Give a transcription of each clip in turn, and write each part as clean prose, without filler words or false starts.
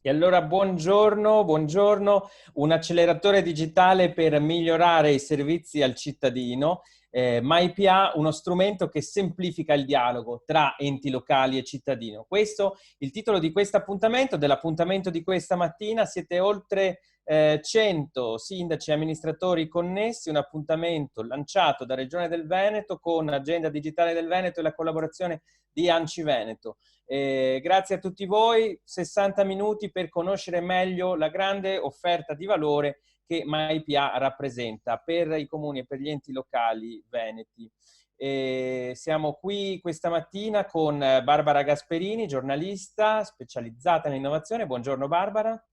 E allora buongiorno, buongiorno. Un acceleratore digitale per migliorare i servizi al cittadino. MyPA, uno strumento che semplifica il dialogo tra enti locali e cittadino. Questo è il titolo di questo appuntamento, dell'appuntamento di questa mattina. Siete oltre 100 sindaci e amministratori connessi, un appuntamento lanciato da Regione del Veneto con Agenda Digitale del Veneto e la collaborazione di ANCI Veneto. Grazie a tutti voi, 60 minuti per conoscere meglio la grande offerta di valore che MyPA rappresenta per i comuni e per gli enti locali veneti. Siamo qui questa mattina con Barbara Gasperini, giornalista specializzata in innovazione. Buongiorno Barbara.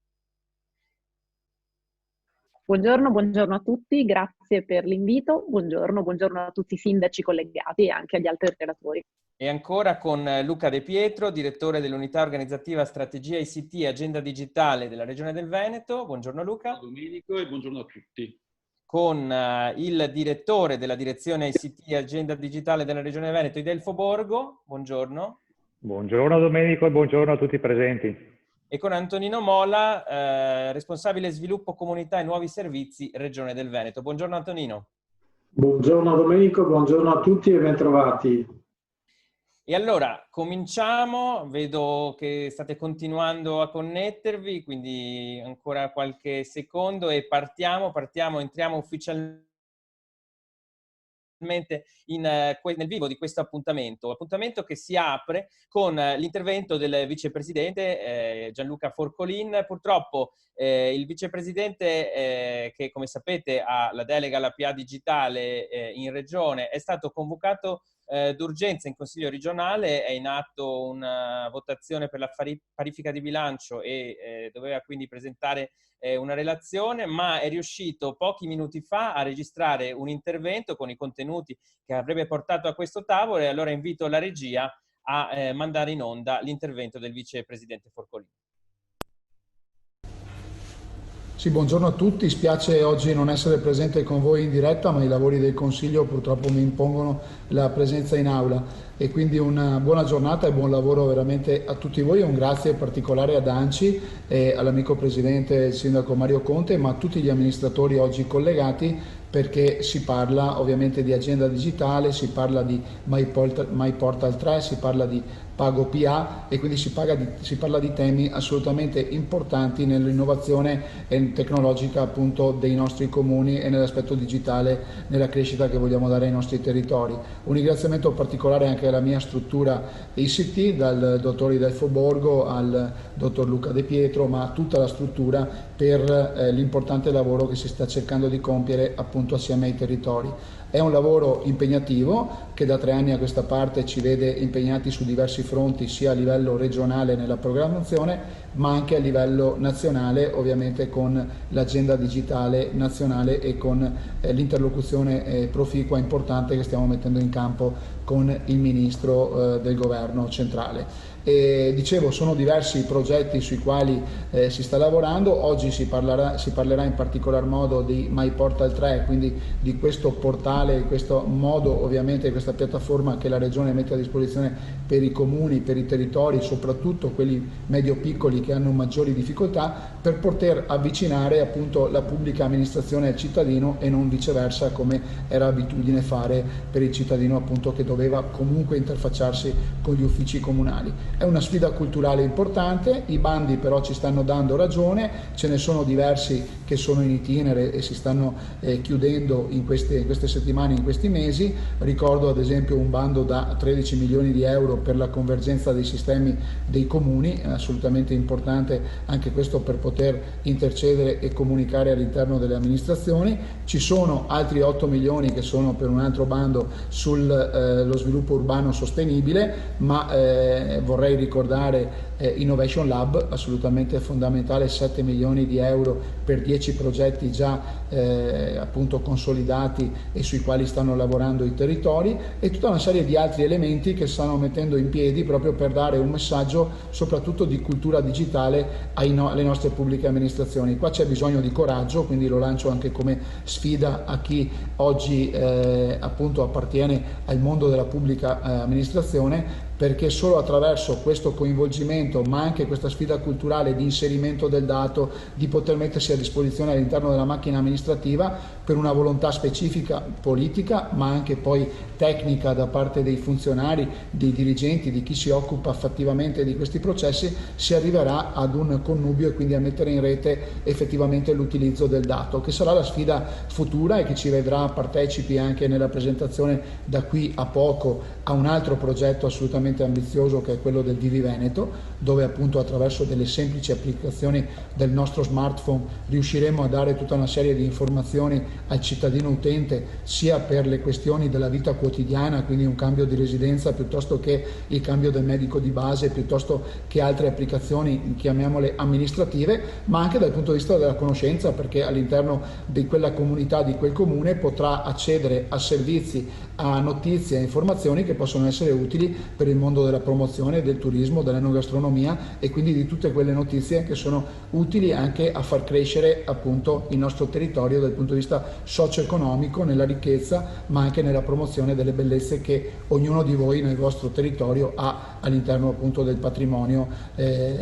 Buongiorno, buongiorno a tutti, grazie per l'invito. Buongiorno, buongiorno a tutti i sindaci collegati e anche agli altri relatori. E ancora con Luca De Pietro, direttore dell'unità organizzativa Strategia ICT e Agenda Digitale della Regione del Veneto. Buongiorno Luca. Ciao Domenico e buongiorno a tutti. Con il direttore della direzione ICT e Agenda Digitale della Regione Veneto, Idelfo Borgo. Buongiorno. Buongiorno Domenico e buongiorno a tutti i presenti. E con Antonino Mola, responsabile sviluppo comunità e nuovi servizi Regione del Veneto. Buongiorno Antonino. Buongiorno Domenico, buongiorno a tutti e bentrovati. E allora, cominciamo. Vedo che state continuando a connettervi, quindi ancora qualche secondo e entriamo ufficialmente nel vivo di questo appuntamento che si apre con l'intervento del vicepresidente Gianluca Forcolin. Purtroppo il vicepresidente che, come sapete, ha la delega alla PA digitale in regione, è stato convocato d'urgenza in Consiglio regionale. È in atto una votazione per la parifica di bilancio e doveva quindi presentare una relazione, ma è riuscito pochi minuti fa a registrare un intervento con i contenuti che avrebbe portato a questo tavolo, e allora invito la regia a mandare in onda l'intervento del vicepresidente Forcolini. Sì, buongiorno a tutti, spiace oggi non essere presente con voi in diretta, ma i lavori del Consiglio purtroppo mi impongono la presenza in aula, e quindi una buona giornata e buon lavoro veramente a tutti voi. Un grazie particolare ad ANCI e all'amico presidente il sindaco Mario Conte, ma a tutti gli amministratori oggi collegati, perché si parla ovviamente di agenda digitale, si parla di MyPortal 3, si parla di Pago PA, e quindi si parla di temi assolutamente importanti nell'innovazione tecnologica appunto dei nostri comuni e nell'aspetto digitale, nella crescita che vogliamo dare ai nostri territori. Un ringraziamento particolare anche alla mia struttura ICT, dal dottor Idelfo Borgo al dottor Luca De Pietro, ma a tutta la struttura per l'importante lavoro che si sta cercando di compiere appunto assieme ai territori. È un lavoro impegnativo che da 3 anni a questa parte ci vede impegnati su diversi fronti, sia a livello regionale nella programmazione, ma anche a livello nazionale, ovviamente con l'agenda digitale nazionale e con l'interlocuzione proficua e importante che stiamo mettendo in campo con il ministro del governo centrale. E dicevo, sono diversi i progetti sui quali si sta lavorando. Oggi si parlerà in particolar modo di MyPortal 3, quindi di questo portale, questo modo, ovviamente questa piattaforma che la Regione mette a disposizione per i comuni, per i territori, soprattutto quelli medio-piccoli che hanno maggiori difficoltà, per poter avvicinare appunto la pubblica amministrazione al cittadino e non viceversa, come era abitudine fare per il cittadino appunto che doveva comunque interfacciarsi con gli uffici comunali. È una sfida culturale importante, i bandi però ci stanno dando ragione, ce ne sono diversi che sono in itinere e si stanno chiudendo in queste settimane, in questi mesi. Ricordo ad esempio un bando da 13 milioni di euro per la convergenza dei sistemi dei comuni, assolutamente importante anche questo per poter intercedere e comunicare all'interno delle amministrazioni. Ci sono altri 8 milioni che sono per un altro bando sullo sviluppo urbano sostenibile, ma vorrei ricordare Innovation Lab, assolutamente fondamentale, 7 milioni di euro per 10 progetti già appunto consolidati e sui quali stanno lavorando i territori, e tutta una serie di altri elementi che stanno mettendo in piedi proprio per dare un messaggio soprattutto di cultura digitale alle nostre pubbliche amministrazioni. Qua c'è bisogno di coraggio, quindi lo lancio anche come sfida a chi oggi appunto appartiene al mondo della pubblica amministrazione, perché solo attraverso questo coinvolgimento, ma anche questa sfida culturale di inserimento del dato, di poter mettersi a disposizione all'interno della macchina amministrativa per una volontà specifica politica, ma anche poi tecnica da parte dei funzionari, dei dirigenti, di chi si occupa fattivamente di questi processi, si arriverà ad un connubio e quindi a mettere in rete effettivamente l'utilizzo del dato, che sarà la sfida futura e che ci vedrà partecipi anche nella presentazione da qui a poco a un altro progetto assolutamente ambizioso, che è quello del Vivi Veneto, dove appunto attraverso delle semplici applicazioni del nostro smartphone riusciremo a dare tutta una serie di informazioni al cittadino utente, sia per le questioni della vita quotidiana, quindi un cambio di residenza piuttosto che il cambio del medico di base, piuttosto che altre applicazioni, chiamiamole amministrative, ma anche dal punto di vista della conoscenza, perché all'interno di quella comunità, di quel comune, potrà accedere a servizi, a notizie, a informazioni che possono essere utili per il mondo della promozione, del turismo, dell'enogastronomia e quindi di tutte quelle notizie che sono utili anche a far crescere appunto il nostro territorio dal punto di vista socio-economico, nella ricchezza, ma anche nella promozione delle bellezze che ognuno di voi nel vostro territorio ha all'interno appunto del patrimonio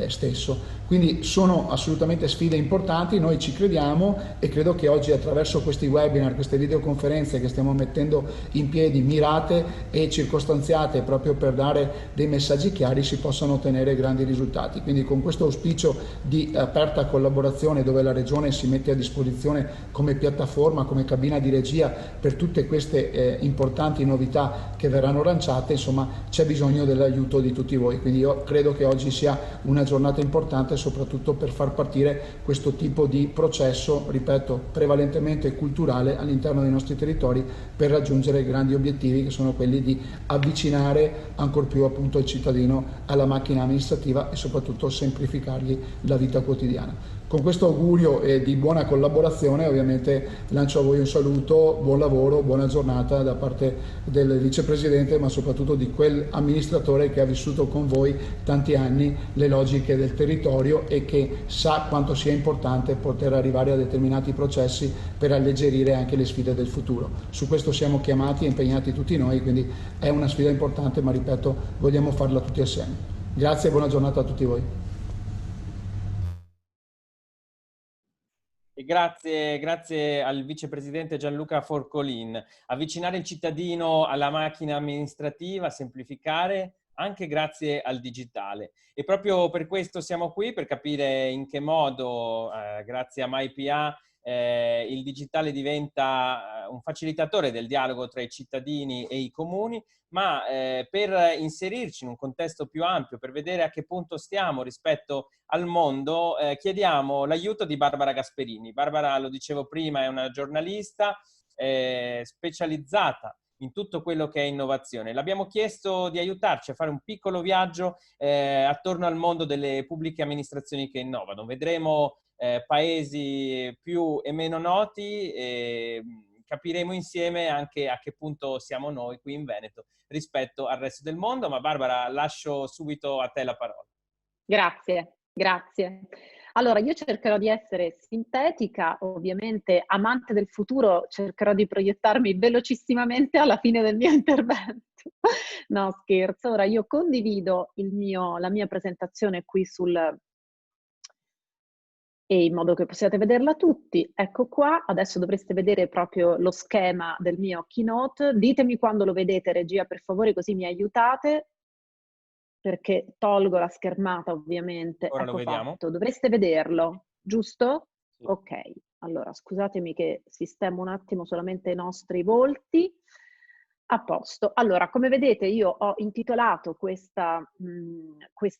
stesso. Quindi sono assolutamente sfide importanti, noi ci crediamo e credo che oggi attraverso questi webinar, queste videoconferenze che stiamo mettendo in piedi, mirate e circostanziate proprio per dare dei messaggi chiari, si possano ottenere grandi risultati. Quindi con questo auspicio di aperta collaborazione, dove la Regione si mette a disposizione come piattaforma, come cabina di regia per tutte queste importanti novità che verranno lanciate, insomma c'è bisogno dell'aiuto di tutti voi. Quindi io credo che oggi sia una giornata importante soprattutto per far partire questo tipo di processo, ripeto, prevalentemente culturale all'interno dei nostri territori, per raggiungere grandi obiettivi che sono quelli di avvicinare ancor più appunto il cittadino alla macchina amministrativa e soprattutto semplificargli la vita quotidiana. Con questo augurio di buona collaborazione ovviamente lancio a voi un saluto, buon lavoro, buona giornata da parte del vicepresidente, ma soprattutto di quel amministratore che ha vissuto con voi tanti anni le logiche del territorio e che sa quanto sia importante poter arrivare a determinati processi per alleggerire anche le sfide del futuro. Su questo siamo chiamati e impegnati tutti noi, quindi è una sfida importante, ma ripeto, vogliamo farla tutti assieme. Grazie e buona giornata a tutti voi. E grazie al vicepresidente Gianluca Forcolin. Avvicinare il cittadino alla macchina amministrativa, semplificare, anche grazie al digitale. E proprio per questo siamo qui, per capire in che modo, grazie a MyPA, il digitale diventa un facilitatore del dialogo tra i cittadini e i comuni, ma per inserirci in un contesto più ampio, per vedere a che punto stiamo rispetto al mondo, chiediamo l'aiuto di Barbara Gasperini. Barbara, lo dicevo prima, è una giornalista specializzata in tutto quello che è innovazione. L'abbiamo chiesto di aiutarci a fare un piccolo viaggio attorno al mondo delle pubbliche amministrazioni che innovano. Vedremo paesi più e meno noti e capiremo insieme anche a che punto siamo noi qui in Veneto rispetto al resto del mondo. Ma Barbara, lascio subito a te la parola. Grazie. Allora, io cercherò di essere sintetica, ovviamente amante del futuro, cercherò di proiettarmi velocissimamente alla fine del mio intervento. No, scherzo. Ora io condivido la mia presentazione qui e in modo che possiate vederla tutti. Ecco qua, adesso dovreste vedere proprio lo schema del mio keynote. Ditemi quando lo vedete, regia, per favore, così mi aiutate, perché tolgo la schermata ovviamente. Ora ecco, lo vediamo. fatto. Dovreste vederlo, giusto? Sì. Ok, allora scusatemi che sistemo un attimo solamente i nostri volti. A posto. Allora, come vedete io ho intitolato questa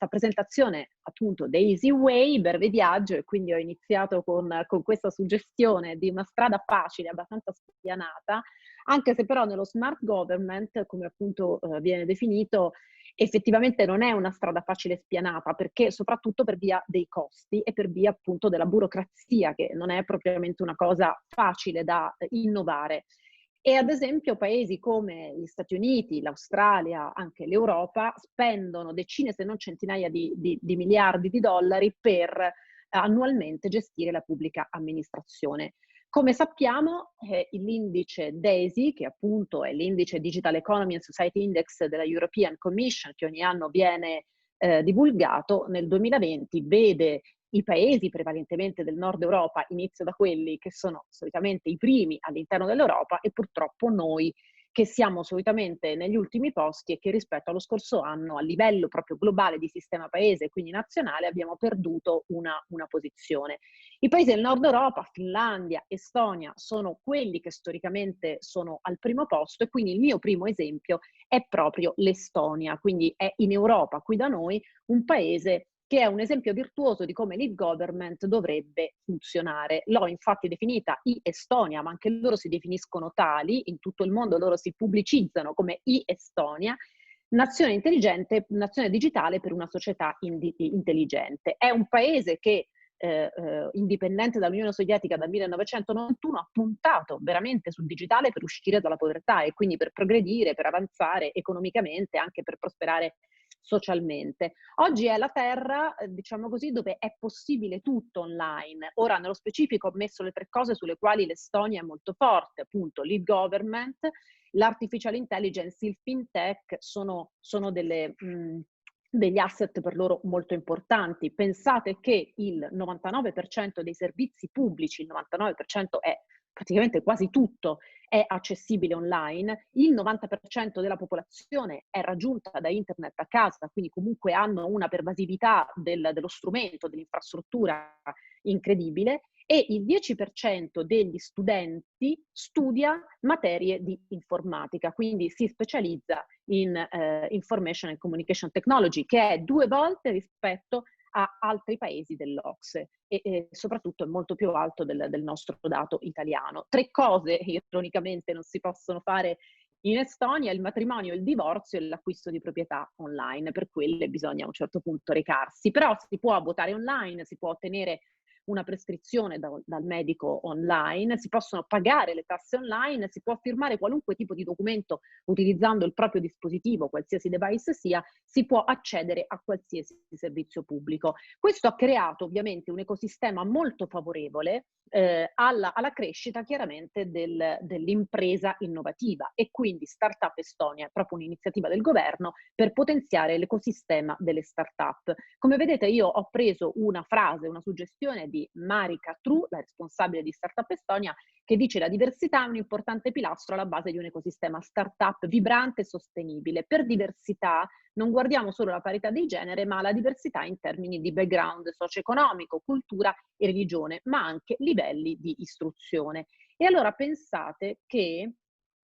presentazione appunto The Easy Way, breve viaggio, e quindi ho iniziato con questa suggestione di una strada facile, abbastanza spianata, anche se però nello smart government, come appunto viene definito, effettivamente non è una strada facile e spianata, perché soprattutto per via dei costi e per via appunto della burocrazia, che non è propriamente una cosa facile da innovare. E ad esempio paesi come gli Stati Uniti, l'Australia, anche l'Europa spendono decine se non centinaia di miliardi di dollari per annualmente gestire la pubblica amministrazione. Come sappiamo, l'indice DESI, che appunto è l'indice Digital Economy and Society Index della European Commission, che ogni anno viene divulgato, nel 2020 vede i paesi prevalentemente del nord Europa, inizio da quelli che sono solitamente i primi all'interno dell'Europa, e purtroppo noi che siamo solitamente negli ultimi posti e che rispetto allo scorso anno a livello proprio globale di sistema paese, quindi nazionale, abbiamo perduto una posizione. I paesi del nord Europa, Finlandia, Estonia, sono quelli che storicamente sono al primo posto, e quindi il mio primo esempio è proprio l'Estonia, quindi è in Europa, qui da noi, un paese che è un esempio virtuoso di come l'e-government dovrebbe funzionare. L'ho infatti definita e-Estonia, ma anche loro si definiscono tali, in tutto il mondo loro si pubblicizzano come e-Estonia, nazione intelligente, nazione digitale per una società intelligente. È un paese che indipendente dall'Unione Sovietica dal 1991 ha puntato veramente sul digitale per uscire dalla povertà e quindi per progredire, per avanzare economicamente, anche per prosperare socialmente. Oggi è la terra, diciamo così, dove è possibile tutto online. Ora, nello specifico, ho messo le 3 cose sulle quali l'Estonia è molto forte, appunto l'e-government, l'artificial intelligence, il fintech, sono degli asset per loro molto importanti. Pensate che il 99% dei servizi pubblici, il 99% è praticamente quasi tutto, è accessibile online, il 90% della popolazione è raggiunta da internet a casa, quindi comunque hanno una pervasività dello strumento, dell'infrastruttura incredibile, e il 10% degli studenti studia materie di informatica, quindi si specializza in Information and Communication Technology, che è 2 volte rispetto a altri paesi dell'OCSE e soprattutto è molto più alto del nostro dato italiano. 3 cose, ironicamente, non si possono fare in Estonia: il matrimonio, il divorzio e l'acquisto di proprietà online. Per quelle bisogna a un certo punto recarsi, però si può votare online, si può ottenere una prescrizione dal medico online, si possono pagare le tasse online, si può firmare qualunque tipo di documento utilizzando il proprio dispositivo, qualsiasi device sia, si può accedere a qualsiasi servizio pubblico. Questo ha creato ovviamente un ecosistema molto favorevole alla crescita chiaramente dell'impresa innovativa, e quindi Startup Estonia è proprio un'iniziativa del governo per potenziare l'ecosistema delle startup. Come vedete, io ho preso una frase, una suggestione di Marika Tru, la responsabile di Startup Estonia, che dice: la diversità è un importante pilastro alla base di un ecosistema startup vibrante e sostenibile. Per diversità non guardiamo solo la parità di genere, ma la diversità in termini di background socio-economico, cultura e religione, ma anche livelli di istruzione. E allora pensate che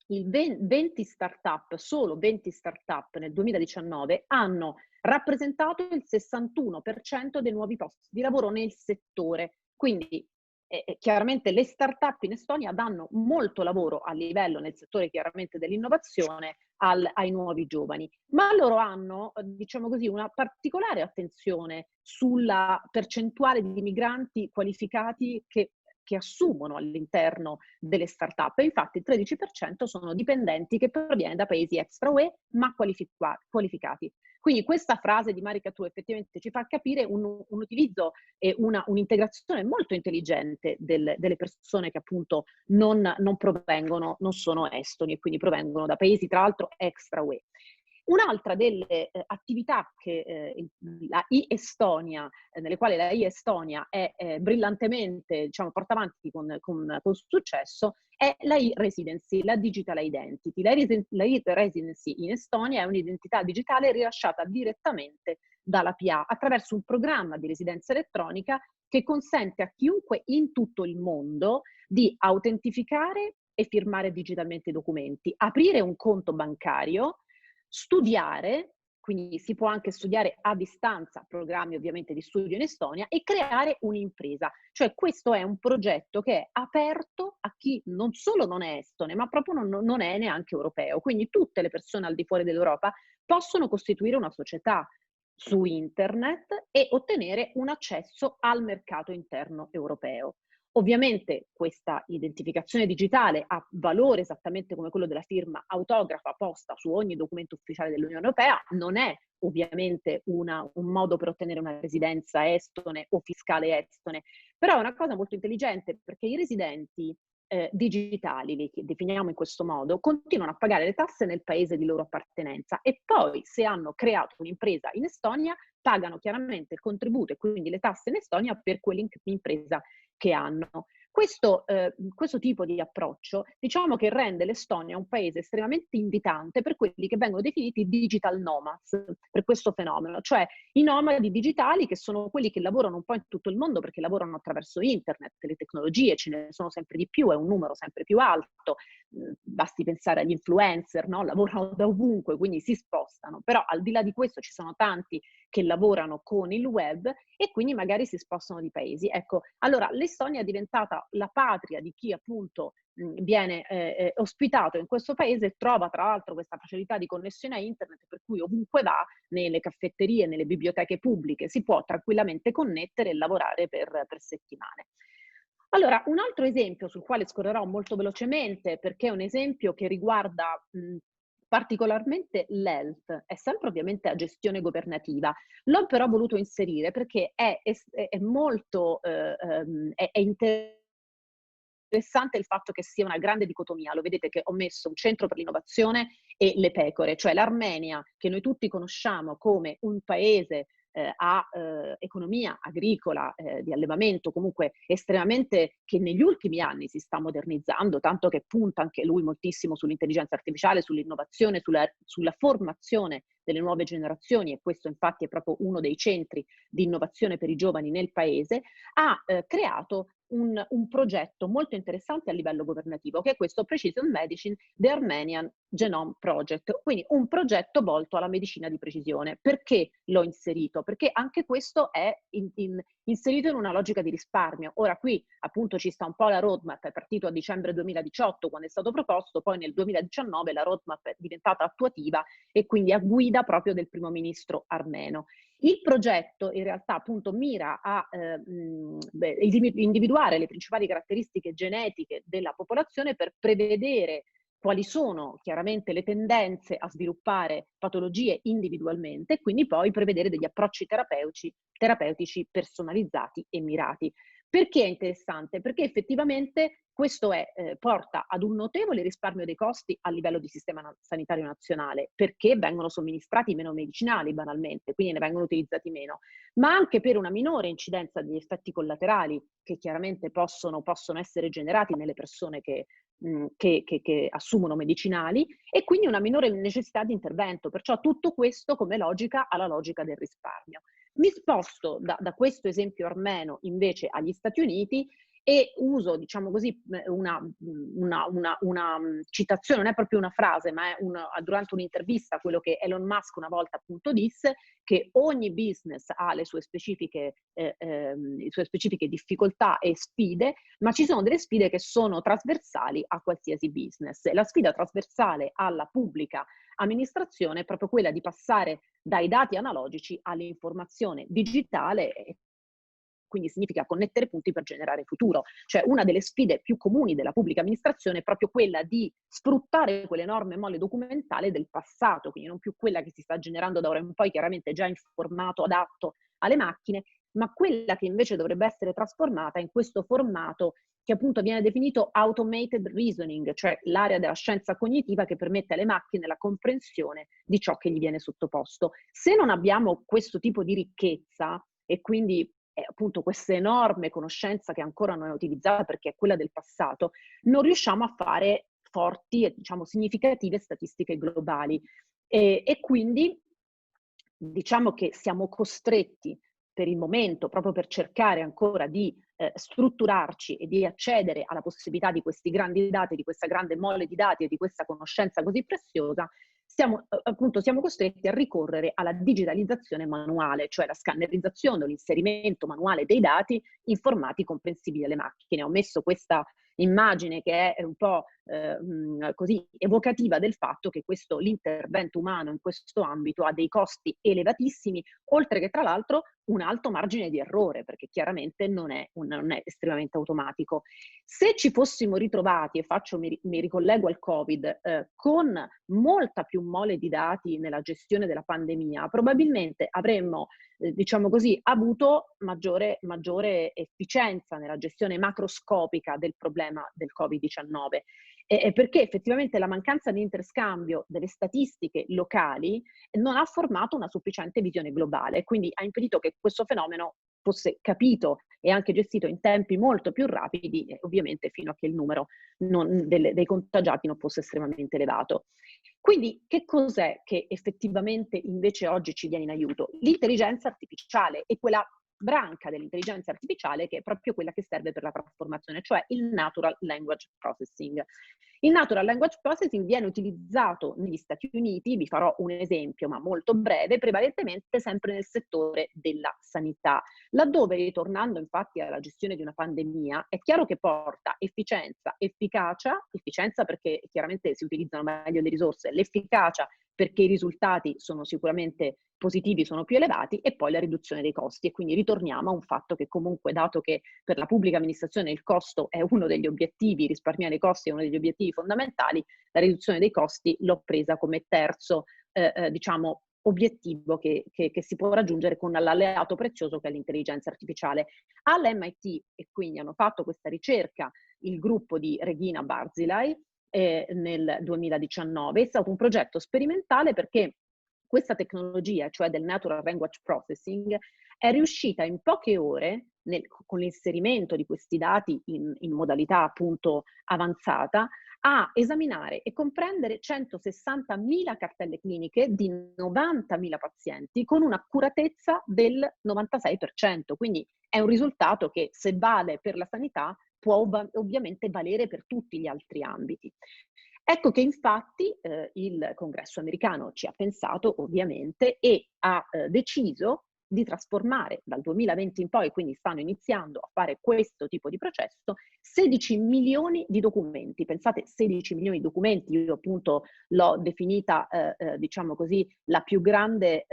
il 20 startup, solo 20 startup nel 2019 hanno rappresentato il 61% dei nuovi posti di lavoro nel settore. Quindi chiaramente le startup in Estonia danno molto lavoro a livello nel settore chiaramente dell'innovazione ai nuovi giovani, ma loro hanno, diciamo così, una particolare attenzione sulla percentuale di migranti qualificati che assumono all'interno delle start-up. Infatti il 13% sono dipendenti che proviene da paesi extra UE ma qualificati. Quindi questa frase di Marika Tru effettivamente ci fa capire un utilizzo e un'integrazione molto intelligente delle persone che appunto non provengono, non sono estoni e quindi provengono da paesi tra l'altro extra UE. Un'altra delle attività che la e-Estonia, nelle quali la e-Estonia è brillantemente, diciamo, porta avanti con successo, è la e-Residency, la Digital Identity. La e-Residency in Estonia è un'identità digitale rilasciata direttamente dalla PA attraverso un programma di residenza elettronica che consente a chiunque in tutto il mondo di autentificare e firmare digitalmente i documenti, aprire un conto bancario, studiare, quindi si può anche studiare a distanza, programmi ovviamente di studio in Estonia, e creare un'impresa. Cioè questo è un progetto che è aperto a chi non solo non è estone, ma proprio non è neanche europeo. Quindi tutte le persone al di fuori dell'Europa possono costituire una società su internet e ottenere un accesso al mercato interno europeo. Ovviamente questa identificazione digitale ha valore esattamente come quello della firma autografa posta su ogni documento ufficiale dell'Unione Europea, non è ovviamente un modo per ottenere una residenza estone o fiscale estone, però è una cosa molto intelligente perché i residenti digitali, li definiamo in questo modo, continuano a pagare le tasse nel paese di loro appartenenza e poi se hanno creato un'impresa in Estonia pagano chiaramente il contributo e quindi le tasse in Estonia per quell'impresa che hanno. Questo tipo di approccio diciamo che rende l'Estonia un paese estremamente invitante per quelli che vengono definiti digital nomads, per questo fenomeno, cioè i nomadi digitali che sono quelli che lavorano un po' in tutto il mondo perché lavorano attraverso internet, le tecnologie, ce ne sono sempre di più, è un numero sempre più alto, basti pensare agli influencer, no? Lavorano da ovunque, quindi si spostano, però al di là di questo ci sono tanti che lavorano con il web e quindi magari si spostano di paesi. Ecco, allora l'Estonia è diventata la patria di chi appunto viene ospitato in questo paese e trova tra l'altro questa facilità di connessione a internet per cui ovunque va, nelle caffetterie, nelle biblioteche pubbliche, si può tranquillamente connettere e lavorare per settimane. Allora, un altro esempio sul quale scorrerò molto velocemente, perché è un esempio che riguarda particolarmente l'health, è sempre ovviamente a gestione governativa. L'ho però voluto inserire perché è molto interessante il fatto che sia una grande dicotomia. Lo vedete che ho messo un centro per l'innovazione e le pecore, cioè l'Armenia, che noi tutti conosciamo come un paese a economia agricola, di allevamento, comunque estremamente, che negli ultimi anni si sta modernizzando, tanto che punta anche lui moltissimo sull'intelligenza artificiale, sull'innovazione, sulla formazione delle nuove generazioni, e questo infatti è proprio uno dei centri di innovazione per i giovani nel paese, ha creato un progetto molto interessante a livello governativo, che è questo Precision Medicine, The Armenian Genome Project, quindi un progetto volto alla medicina di precisione. Perché l'ho inserito? Perché anche questo è inserito in una logica di risparmio. Ora qui appunto ci sta un po' la roadmap, è partito a dicembre 2018 quando è stato proposto, poi nel 2019 la roadmap è diventata attuativa e quindi a guida proprio del primo ministro armeno. Il progetto in realtà appunto mira a individuare le principali caratteristiche genetiche della popolazione per prevedere quali sono chiaramente le tendenze a sviluppare patologie individualmente e quindi poi prevedere degli approcci terapeutici personalizzati e mirati. Perché è interessante? Perché effettivamente questo porta ad un notevole risparmio dei costi a livello di sistema sanitario nazionale, perché vengono somministrati meno medicinali banalmente, quindi ne vengono utilizzati meno, ma anche per una minore incidenza di effetti collaterali che chiaramente possono essere generati nelle persone che assumono medicinali e quindi una minore necessità di intervento. Perciò tutto questo come logica alla logica del risparmio. Mi sposto da questo esempio armeno invece agli Stati Uniti e uso, diciamo così, una citazione, non è proprio una frase, ma è durante un'intervista, quello che Elon Musk una volta appunto disse, che ogni business ha le sue specifiche difficoltà e sfide, ma ci sono delle sfide che sono trasversali a qualsiasi business. La sfida trasversale alla pubblica amministrazione è proprio quella di passare dai dati analogici all'informazione digitale, quindi significa connettere punti per generare futuro. Cioè una delle sfide più comuni della pubblica amministrazione è proprio quella di sfruttare quell'enorme mole documentale del passato, quindi non più quella che si sta generando da ora in poi, chiaramente già in formato adatto alle macchine, ma quella che invece dovrebbe essere trasformata in questo formato che appunto viene definito automated reasoning, cioè l'area della scienza cognitiva che permette alle macchine la comprensione di ciò che gli viene sottoposto. Se non abbiamo questo tipo di ricchezza e quindi appunto questa enorme conoscenza che ancora non è utilizzata perché è quella del passato, non riusciamo a fare forti e diciamo significative statistiche globali e quindi diciamo che siamo costretti per il momento, proprio per cercare ancora di strutturarci e di accedere alla possibilità di questi grandi dati, di questa grande mole di dati e di questa conoscenza così preziosa, siamo costretti a ricorrere alla digitalizzazione manuale, cioè la scannerizzazione o l'inserimento manuale dei dati in formati comprensibili alle macchine. Ho messo questa immagine che è un po' così evocativa del fatto che l'intervento umano in questo ambito ha dei costi elevatissimi, oltre che tra l'altro un alto margine di errore, perché chiaramente non è estremamente automatico. Se ci fossimo ritrovati, e mi ricollego al Covid, con molta più mole di dati nella gestione della pandemia, probabilmente avremmo, diciamo così, avuto maggiore efficienza nella gestione macroscopica del problema del Covid-19. Perché effettivamente la mancanza di interscambio delle statistiche locali non ha formato una sufficiente visione globale, quindi ha impedito che questo fenomeno fosse capito e anche gestito in tempi molto più rapidi, ovviamente fino a che il numero dei contagiati non fosse estremamente elevato. Quindi che cos'è che effettivamente invece oggi ci viene in aiuto? L'intelligenza artificiale e quella branca dell'intelligenza artificiale che è proprio quella che serve per la trasformazione, cioè il Natural Language Processing. Il Natural Language Processing viene utilizzato negli Stati Uniti, vi farò un esempio ma molto breve, prevalentemente sempre nel settore della sanità, laddove, ritornando infatti alla gestione di una pandemia, è chiaro che porta efficienza perché chiaramente si utilizzano meglio le risorse, l'efficacia perché i risultati sono sicuramente positivi, sono più elevati, e poi la riduzione dei costi. E quindi ritorniamo a un fatto che comunque, dato che per la pubblica amministrazione il costo è uno degli obiettivi, risparmiare i costi è uno degli obiettivi fondamentali, la riduzione dei costi l'ho presa come terzo, diciamo, obiettivo che si può raggiungere con l'alleato prezioso che è l'intelligenza artificiale. All'MIT, e quindi hanno fatto questa ricerca, il gruppo di Regina Barzilai, nel 2019, è stato un progetto sperimentale perché questa tecnologia, cioè del Natural Language Processing, è riuscita in poche ore, con l'inserimento di questi dati in modalità appunto avanzata, a esaminare e comprendere 160.000 cartelle cliniche di 90.000 pazienti con un'accuratezza del 96%. Quindi è un risultato che, se vale per la sanità, può ovviamente valere per tutti gli altri ambiti. Ecco che infatti il Congresso americano ci ha pensato ovviamente e ha deciso di trasformare dal 2020 in poi, quindi stanno iniziando a fare questo tipo di processo, 16 milioni di documenti. Pensate, 16 milioni di documenti, io appunto l'ho definita, diciamo così, la più grande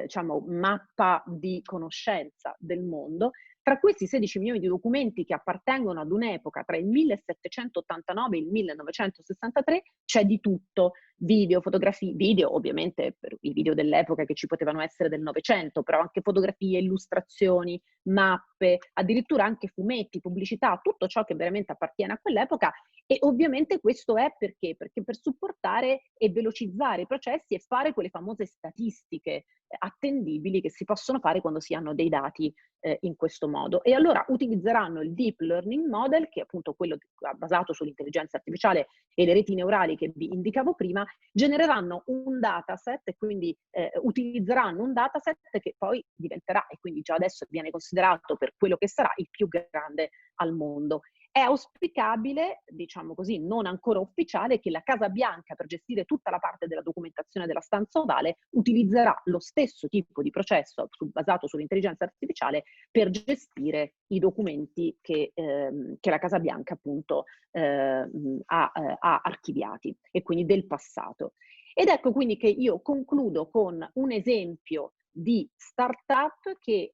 diciamo, mappa di conoscenza del mondo. Tra questi 16 milioni di documenti che appartengono ad un'epoca tra il 1789 e il 1963 c'è di tutto, video, fotografie, video ovviamente per i video dell'epoca che ci potevano essere del Novecento, però anche fotografie, illustrazioni, mappe, addirittura anche fumetti, pubblicità, tutto ciò che veramente appartiene a quell'epoca. E ovviamente questo è perché? Perché per supportare e velocizzare i processi e fare quelle famose statistiche attendibili che si possono fare quando si hanno dei dati in questo modo. E allora utilizzeranno il Deep Learning Model, che è appunto quello basato sull'intelligenza artificiale e le reti neurali che vi indicavo prima, genereranno un dataset e quindi utilizzeranno un dataset che poi diventerà, e quindi già adesso viene considerato per quello che sarà, il più grande al mondo. È auspicabile, diciamo così, non ancora ufficiale, che la Casa Bianca, per gestire tutta la parte della documentazione della stanza ovale, utilizzerà lo stesso tipo di processo basato sull'intelligenza artificiale per gestire i documenti che la Casa Bianca appunto ha archiviati, e quindi del passato. Ed ecco quindi che io concludo con un esempio di startup che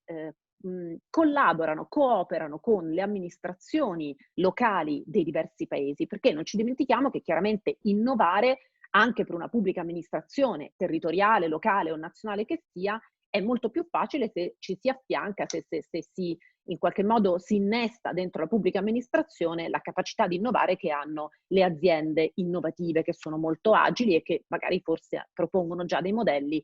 cooperano con le amministrazioni locali dei diversi paesi, perché non ci dimentichiamo che chiaramente innovare anche per una pubblica amministrazione territoriale, locale o nazionale che sia, è molto più facile se ci si affianca, se si in qualche modo si innesta dentro la pubblica amministrazione la capacità di innovare che hanno le aziende innovative, che sono molto agili e che magari forse propongono già dei modelli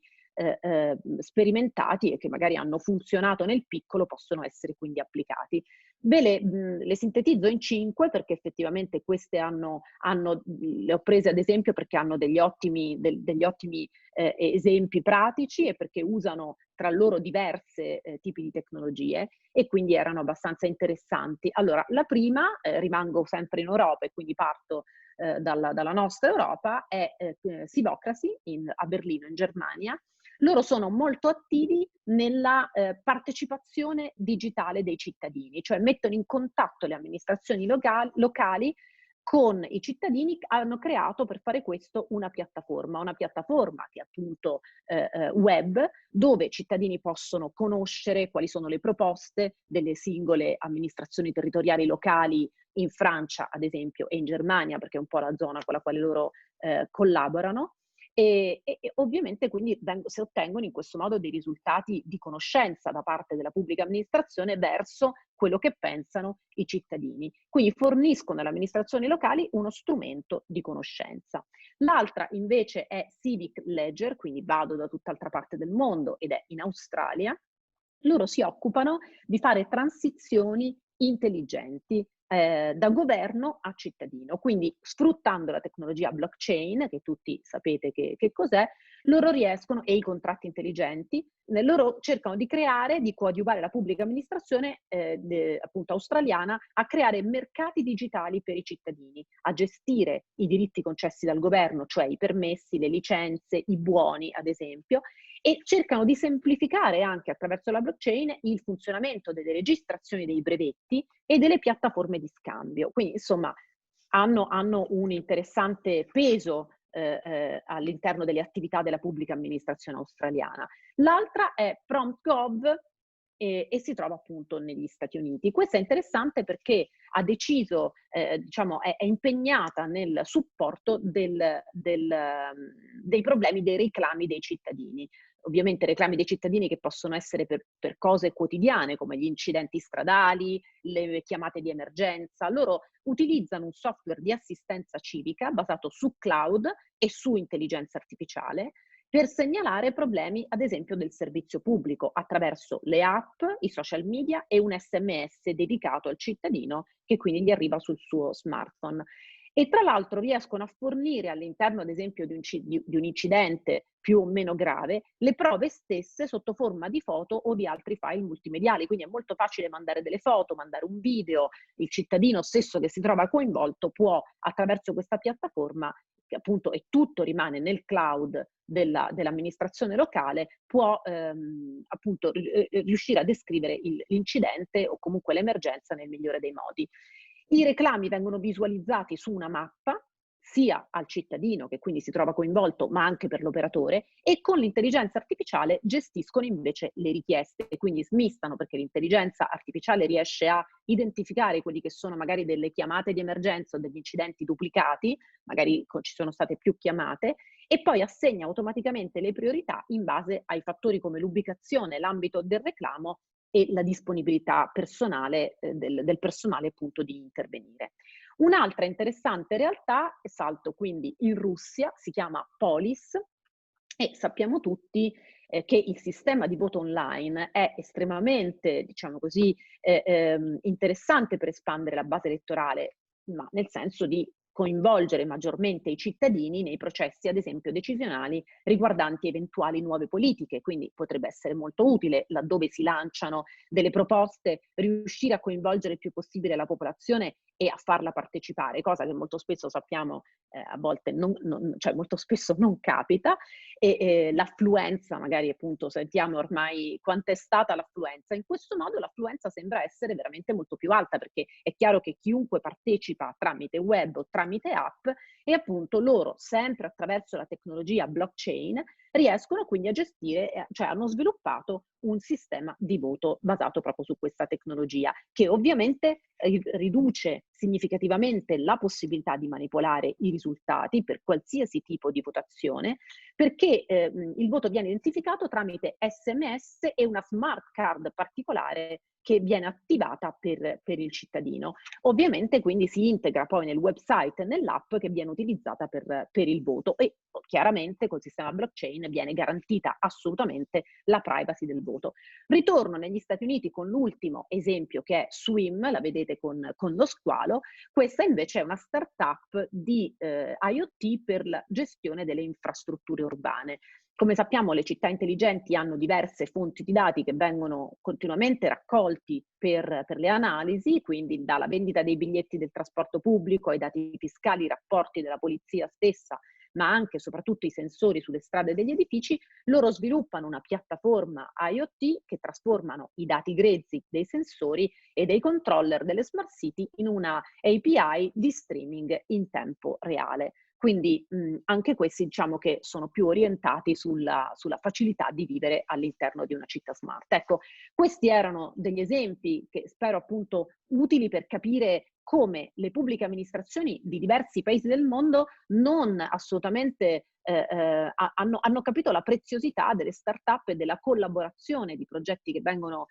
sperimentati e che magari hanno funzionato nel piccolo, possono essere quindi applicati. Ve le sintetizzo in 5 perché effettivamente queste le ho prese ad esempio perché hanno degli ottimi esempi pratici e perché usano tra loro diverse tipi di tecnologie e quindi erano abbastanza interessanti. Allora, la prima, rimango sempre in Europa e quindi parto dalla nostra Europa, è Sivocracy a Berlino, in Germania, Loro sono molto attivi nella partecipazione digitale dei cittadini, cioè mettono in contatto le amministrazioni locali con i cittadini. Hanno creato per fare questo una piattaforma che è appunto web, dove i cittadini possono conoscere quali sono le proposte delle singole amministrazioni territoriali locali in Francia, ad esempio, e in Germania, perché è un po' la zona con la quale loro collaborano. E ovviamente quindi si ottengono in questo modo dei risultati di conoscenza da parte della pubblica amministrazione verso quello che pensano i cittadini. Quindi forniscono alle amministrazioni locali uno strumento di conoscenza. L'altra invece è Civic Ledger, quindi vado da tutt'altra parte del mondo ed è in Australia. Loro si occupano di fare transizioni intelligenti da governo a cittadino, quindi sfruttando la tecnologia blockchain, che tutti sapete che cos'è, loro riescono, e i contratti intelligenti, loro cercano di creare, di coadiuvare la pubblica amministrazione appunto australiana a creare mercati digitali per i cittadini, a gestire i diritti concessi dal governo, cioè i permessi, le licenze, i buoni ad esempio, e cercano di semplificare anche attraverso la blockchain il funzionamento delle registrazioni dei brevetti e delle piattaforme di scambio. Quindi insomma hanno un interessante peso all'interno delle attività della pubblica amministrazione australiana. L'altra è PromptGov e si trova appunto negli Stati Uniti. Questa è interessante perché ha deciso, diciamo, è impegnata nel supporto dei problemi dei reclami dei cittadini. Ovviamente reclami dei cittadini che possono essere per cose quotidiane come gli incidenti stradali, le chiamate di emergenza. Loro utilizzano un software di assistenza civica basato su cloud e su intelligenza artificiale per segnalare problemi, ad esempio, del servizio pubblico attraverso le app, i social media e un SMS dedicato al cittadino che quindi gli arriva sul suo smartphone. E tra l'altro riescono a fornire all'interno, ad esempio, di un incidente più o meno grave, le prove stesse sotto forma di foto o di altri file multimediali. Quindi è molto facile mandare delle foto, mandare un video. Il cittadino stesso che si trova coinvolto può, attraverso questa piattaforma, che appunto e tutto rimane nel cloud dell'amministrazione locale, può appunto riuscire a descrivere l'incidente o comunque l'emergenza nel migliore dei modi. I reclami vengono visualizzati su una mappa, sia al cittadino che quindi si trova coinvolto, ma anche per l'operatore, e con l'intelligenza artificiale gestiscono invece le richieste, quindi smistano, perché l'intelligenza artificiale riesce a identificare quelli che sono magari delle chiamate di emergenza o degli incidenti duplicati, magari ci sono state più chiamate, e poi assegna automaticamente le priorità in base ai fattori come l'ubicazione, l'ambito del reclamo e la disponibilità personale del personale appunto di intervenire. Un'altra interessante realtà, salto quindi in Russia, si chiama Polis, e sappiamo tutti che il sistema di voto online è estremamente, diciamo così, interessante per espandere la base elettorale, ma nel senso di coinvolgere maggiormente i cittadini nei processi, ad esempio, decisionali riguardanti eventuali nuove politiche. Quindi potrebbe essere molto utile, laddove si lanciano delle proposte, riuscire a coinvolgere il più possibile la popolazione e a farla partecipare, cosa che molto spesso sappiamo a volte cioè molto spesso non capita, e l'affluenza, magari appunto sentiamo ormai quant'è stata l'affluenza. In questo modo l'affluenza sembra essere veramente molto più alta, perché è chiaro che chiunque partecipa tramite web o tramite app, e appunto loro, sempre attraverso la tecnologia blockchain, riescono quindi a gestire, cioè hanno sviluppato un sistema di voto basato proprio su questa tecnologia, che ovviamente riduce significativamente la possibilità di manipolare i risultati per qualsiasi tipo di votazione, perché il voto viene identificato tramite SMS e una smart card particolare che viene attivata per il cittadino. Ovviamente quindi si integra poi nel website e nell'app che viene utilizzata per il voto, e chiaramente col sistema blockchain viene garantita assolutamente la privacy del voto. Ritorno negli Stati Uniti con l'ultimo esempio, che è Swim, la vedete con lo squalo. Questa invece è una startup di IoT per la gestione delle infrastrutture urbane. Come sappiamo, le città intelligenti hanno diverse fonti di dati che vengono continuamente raccolti per le analisi, quindi dalla vendita dei biglietti del trasporto pubblico ai dati fiscali, i rapporti della polizia stessa, ma anche e soprattutto i sensori sulle strade degli edifici, loro sviluppano una piattaforma IoT che trasformano i dati grezzi dei sensori e dei controller delle smart city in una API di streaming in tempo reale. Quindi anche questi diciamo che sono più orientati sulla facilità di vivere all'interno di una città smart. Ecco, questi erano degli esempi che spero appunto utili per capire come le pubbliche amministrazioni di diversi paesi del mondo non assolutamente hanno capito la preziosità delle start-up e della collaborazione di progetti che vengono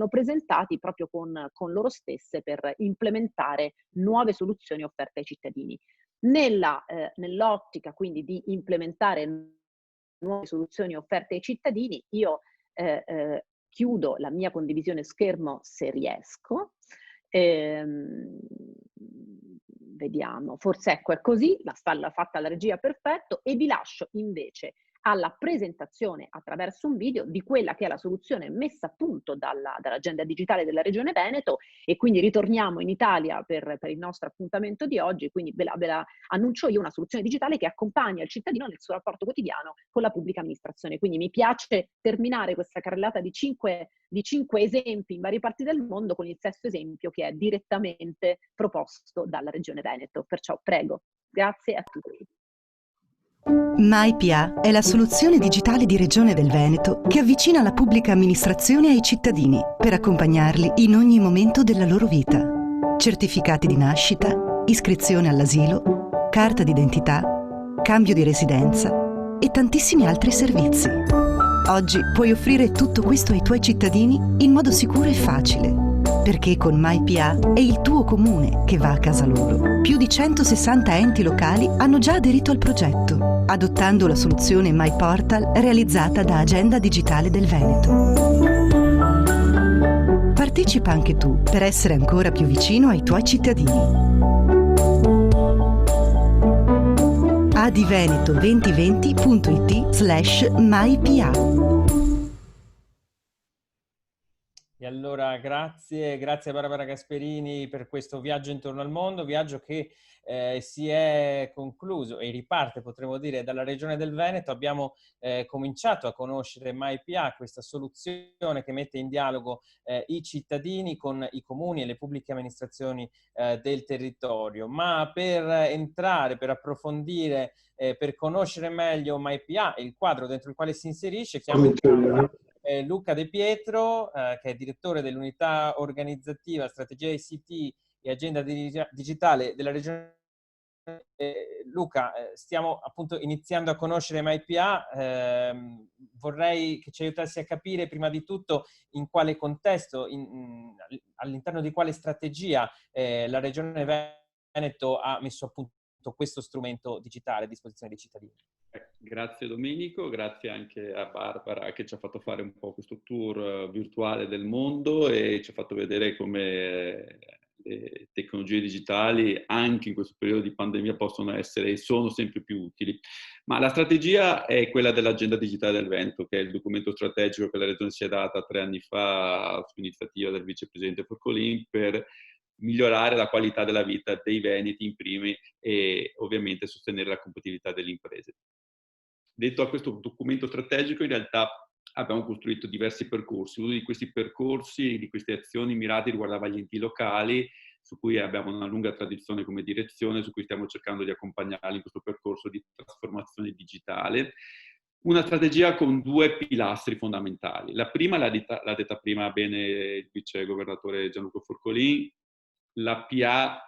presentati proprio con loro stesse per implementare nuove soluzioni offerte ai cittadini. Nell'ottica quindi di implementare nuove soluzioni offerte ai cittadini, io chiudo la mia condivisione schermo se riesco. Vediamo, forse ecco è così, l'ha fatta la regia, perfetto, e vi lascio invece alla presentazione attraverso un video di quella che è la soluzione messa a punto dall'agenda digitale della Regione Veneto, e quindi ritorniamo in Italia per il nostro appuntamento di oggi. Quindi ve la annuncio io, una soluzione digitale che accompagna il cittadino nel suo rapporto quotidiano con la pubblica amministrazione. Quindi mi piace terminare questa carrellata di cinque esempi in varie parti del mondo con il sesto esempio che è direttamente proposto dalla Regione Veneto. Perciò prego, grazie a tutti. MyPA è la soluzione digitale di Regione del Veneto che avvicina la pubblica amministrazione ai cittadini per accompagnarli in ogni momento della loro vita. Certificati di nascita, iscrizione all'asilo, carta d'identità, cambio di residenza e tantissimi altri servizi. Oggi puoi offrire tutto questo ai tuoi cittadini in modo sicuro e facile, perché con MyPA è il tuo comune che va a casa loro. Più di 160 enti locali hanno già aderito al progetto, adottando la soluzione MyPortal realizzata da Agenda Digitale del Veneto. Partecipa anche tu per essere ancora più vicino ai tuoi cittadini. adiveneto2020.it/mypa. E allora grazie Barbara Gasperini per questo viaggio intorno al mondo, viaggio che si è concluso e riparte, potremmo dire, dalla Regione del Veneto. Abbiamo cominciato a conoscere MyPA, questa soluzione che mette in dialogo i cittadini con i comuni e le pubbliche amministrazioni del territorio. Ma per entrare, per approfondire, per conoscere meglio MyPA e il quadro dentro il quale si inserisce, chiamo Luca De Pietro, che è direttore dell'unità organizzativa, strategia ICT e agenda digitale della Regione. Luca, stiamo appunto iniziando a conoscere MyPA. Vorrei che ci aiutassi a capire prima di tutto in quale contesto, all'interno di quale strategia la Regione Veneto ha messo a punto questo strumento digitale a disposizione dei cittadini. Grazie Domenico, grazie anche a Barbara che ci ha fatto fare un po' questo tour virtuale del mondo e ci ha fatto vedere come le tecnologie digitali anche in questo periodo di pandemia possono essere e sono sempre più utili. Ma la strategia è quella dell'Agenda Digitale del Veneto, che è il documento strategico che la Regione si è data 3 anni fa su iniziativa del vicepresidente Forcolin per migliorare la qualità della vita dei veneti in primi e ovviamente sostenere la competitività delle imprese. Detto a questo documento strategico, in realtà abbiamo costruito diversi percorsi. Uno di questi percorsi, di queste azioni mirate riguardava gli enti locali, su cui abbiamo una lunga tradizione come direzione, su cui stiamo cercando di accompagnarli in questo percorso di trasformazione digitale. Una strategia con 2 pilastri fondamentali. La prima l'ha detta prima bene il vice governatore Gianluca Forcolin: la PA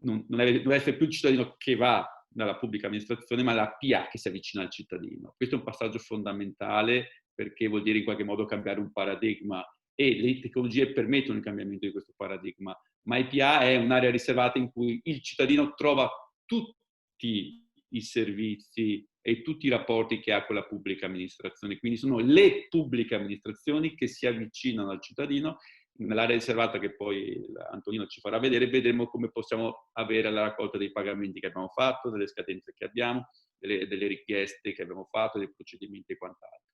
non deve essere più il cittadino che va dalla pubblica amministrazione, ma la PA che si avvicina al cittadino. Questo è un passaggio fondamentale perché vuol dire in qualche modo cambiare un paradigma e le tecnologie permettono il cambiamento di questo paradigma. Ma MyPA è un'area riservata in cui il cittadino trova tutti i servizi e tutti i rapporti che ha con la pubblica amministrazione. Quindi sono le pubbliche amministrazioni che si avvicinano al cittadino. Nell'area riservata che poi Antonino ci farà vedere, vedremo come possiamo avere la raccolta dei pagamenti che abbiamo fatto, delle scadenze che abbiamo, delle richieste che abbiamo fatto, dei procedimenti e quant'altro.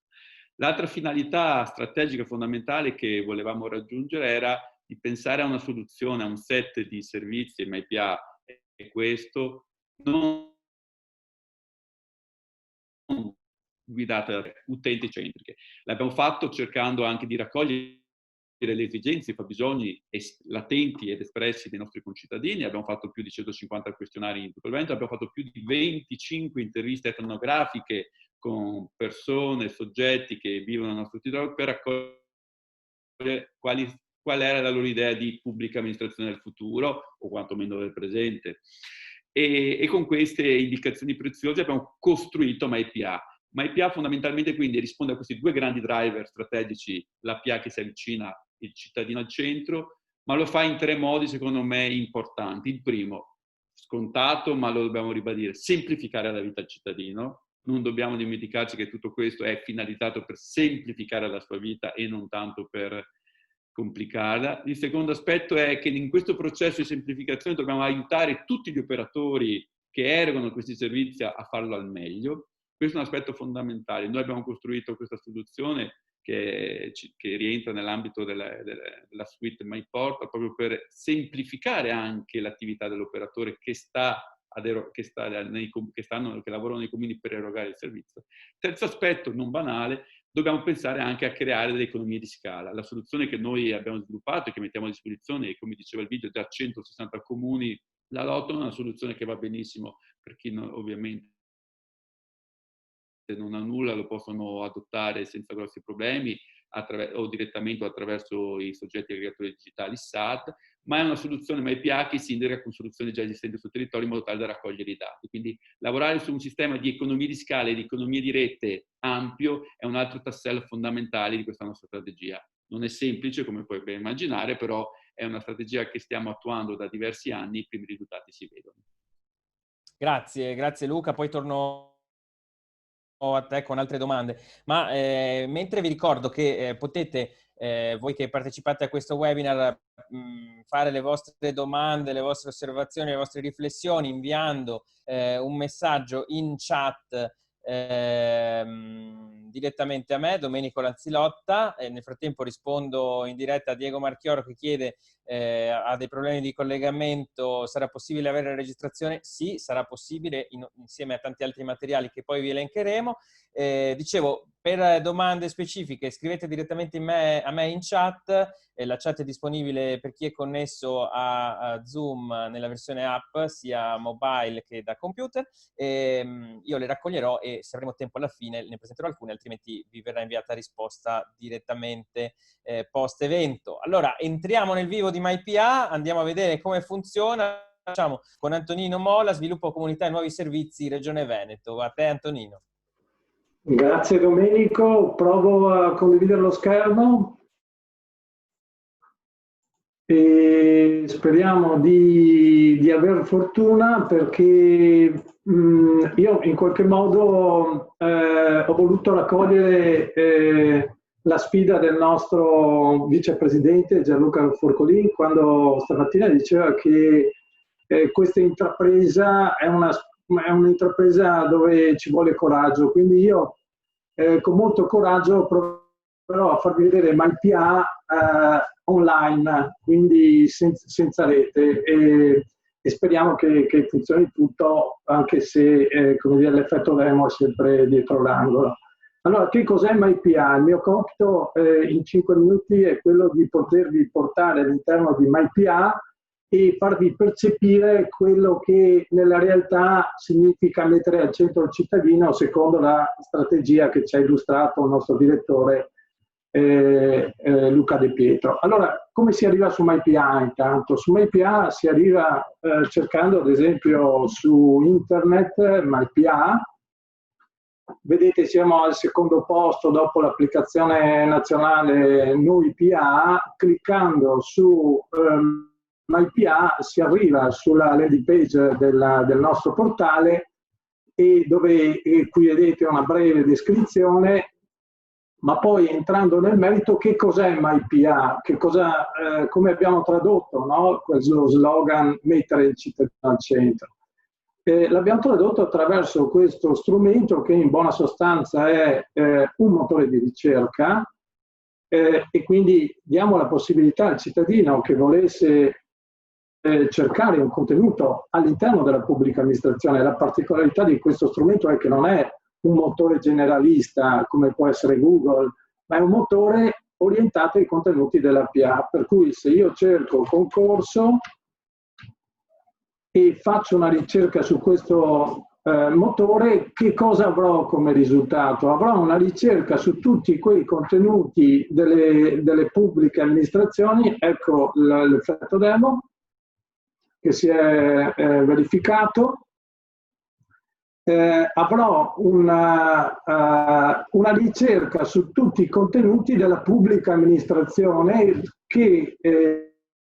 L'altra finalità strategica fondamentale che volevamo raggiungere era di pensare a una soluzione, a un set di servizi, MyPA è questo, non guidate da utenti centriche. L'abbiamo fatto cercando anche di raccogliere le esigenze, i fabbisogni latenti ed espressi dei nostri concittadini. Abbiamo fatto più di 150 questionari in tutto il Veneto, abbiamo fatto più di 25 interviste etnografiche con persone, soggetti che vivono nel nostro territorio per raccogliere qual era la loro idea di pubblica amministrazione del futuro, o quantomeno del presente. E con queste indicazioni preziose abbiamo costruito MyPA. MyPA fondamentalmente quindi risponde a questi due grandi driver strategici, la PA che si avvicina il cittadino al centro, ma lo fa in tre modi secondo me importanti. Il primo, scontato, ma lo dobbiamo ribadire, semplificare la vita al cittadino. Non dobbiamo dimenticarci che tutto questo è finalizzato per semplificare la sua vita e non tanto per complicarla. Il secondo aspetto è che in questo processo di semplificazione dobbiamo aiutare tutti gli operatori che erogano questi servizi a farlo al meglio. Questo è un aspetto fondamentale. Noi abbiamo costruito questa soluzione che rientra nell'ambito della suite MyPortal proprio per semplificare anche l'attività dell'operatore che lavorano nei comuni per erogare il servizio. Terzo aspetto, non banale, dobbiamo pensare anche a creare delle economie di scala. La soluzione che noi abbiamo sviluppato e che mettiamo a disposizione, come diceva il video, già 160 comuni la adottano, è una soluzione che va benissimo per chi ovviamente non ha nulla, lo possono adottare senza grossi problemi o direttamente o attraverso i soggetti aggregatori digitali SAT, ma è una soluzione MyPA che si integra con soluzioni già esistenti sul territorio in modo tale da raccogliere i dati. Quindi lavorare su un sistema di economie di scala e di economie di rete ampio è un altro tassello fondamentale di questa nostra strategia. Non è semplice, come puoi ben immaginare, però è una strategia che stiamo attuando da diversi anni, i primi risultati si vedono. Grazie Luca, poi torno a te con altre domande, ma mentre vi ricordo che potete, voi che partecipate a questo webinar, fare le vostre domande, le vostre osservazioni, le vostre riflessioni inviando un messaggio in chat direttamente a me, Domenico Lanzilotta. Nel frattempo rispondo in diretta a Diego Marchioro che chiede ha dei problemi di collegamento, sarà possibile avere la registrazione? Sì, sarà possibile insieme a tanti altri materiali che poi vi elencheremo. Dicevo, per domande specifiche scrivete direttamente a me in chat, la chat è disponibile per chi è connesso a Zoom nella versione app sia mobile che da computer. Io le raccoglierò e se avremo tempo alla fine ne presenterò alcune, altrimenti vi verrà inviata risposta direttamente post evento. Allora entriamo nel vivo di MyPA, andiamo a vedere come funziona. Facciamo con Antonino Mola, sviluppo comunità e nuovi servizi Regione Veneto. A te Antonino. Grazie Domenico, provo a condividere lo schermo e speriamo di avere fortuna perché io in qualche modo ho voluto raccogliere la sfida del nostro vicepresidente Gianluca Forcolin quando stamattina diceva che questa intrapresa è un'intrapresa dove ci vuole coraggio, quindi io con molto coraggio proverò a farvi vedere MyPA online, quindi senza rete e speriamo che funzioni tutto, anche se come dire, l'effetto demo è sempre dietro l'angolo. Allora, che cos'è MyPA? Il mio compito in 5 minuti è quello di potervi portare all'interno di MyPA e farvi percepire quello che nella realtà significa mettere al centro il cittadino secondo la strategia che ci ha illustrato il nostro direttore Luca De Pietro. Allora, come si arriva su MyPA intanto? Su MyPA si arriva cercando ad esempio su internet MyPA. Vedete, siamo al secondo posto dopo l'applicazione nazionale NuiPA. Cliccando su MyPA si arriva sulla landing page del nostro portale e dove qui vedete una breve descrizione, ma poi entrando nel merito, che cos'è MyPA? Come abbiamo tradotto, no? Quello slogan mettere il cittadino al centro. L'abbiamo tradotto attraverso questo strumento che in buona sostanza è un motore di ricerca e quindi diamo la possibilità al cittadino che volesse cercare un contenuto all'interno della pubblica amministrazione. La particolarità di questo strumento è che non è un motore generalista come può essere Google, ma è un motore orientato ai contenuti della PA, per cui se io cerco concorso e faccio una ricerca su questo motore, che cosa avrò come risultato? Avrò una ricerca su tutti quei contenuti delle pubbliche amministrazioni, ecco l'effetto demo che si è verificato. Avrò una ricerca su tutti i contenuti della pubblica amministrazione che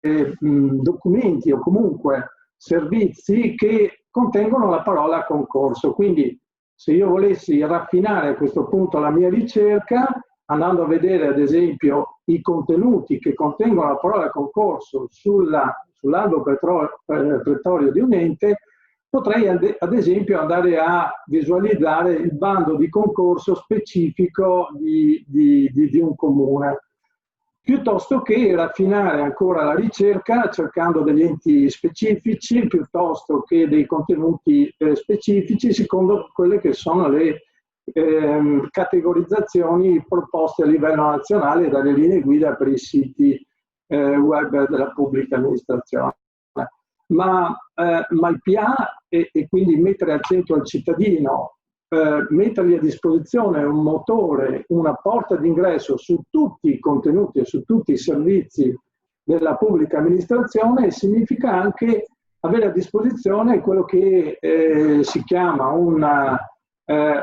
documenti o comunque servizi che contengono la parola concorso. Quindi se io volessi raffinare a questo punto la mia ricerca, andando a vedere ad esempio i contenuti che contengono la parola concorso sull'albo pretorio di un ente, potrei ad esempio andare a visualizzare il bando di concorso specifico di un comune, piuttosto che raffinare ancora la ricerca cercando degli enti specifici piuttosto che dei contenuti specifici secondo quelle che sono le categorizzazioni proposte a livello nazionale dalle linee guida per i siti web della pubblica amministrazione. Ma il PA e quindi mettere al centro il cittadino, mettergli a disposizione un motore, una porta d'ingresso su tutti i contenuti e su tutti i servizi della pubblica amministrazione significa anche avere a disposizione quello che si chiama un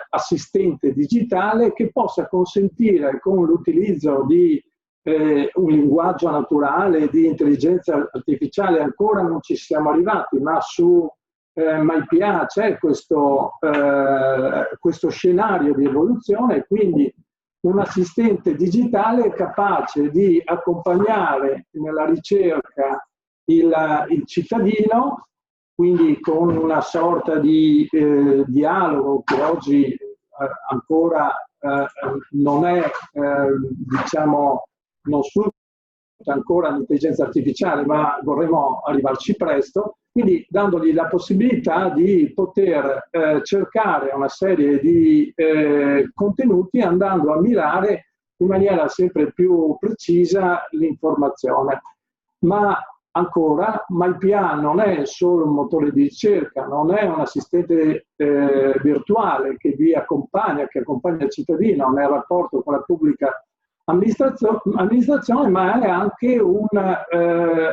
assistente digitale che possa consentire con l'utilizzo di un linguaggio naturale, di intelligenza artificiale, ancora non ci siamo arrivati, ma su MyPA c'è questo scenario di evoluzione, quindi un assistente digitale capace di accompagnare nella ricerca il cittadino, quindi con una sorta di dialogo che oggi ancora non è, diciamo, non sfrutta ancora l'intelligenza artificiale, ma vorremmo arrivarci presto, quindi dandogli la possibilità di poter cercare una serie di contenuti andando a mirare in maniera sempre più precisa l'informazione. Ma ancora, MyPA non è solo un motore di ricerca, non è un assistente virtuale che vi accompagna, che accompagna il cittadino nel rapporto con la pubblica amministrazione, ma è anche una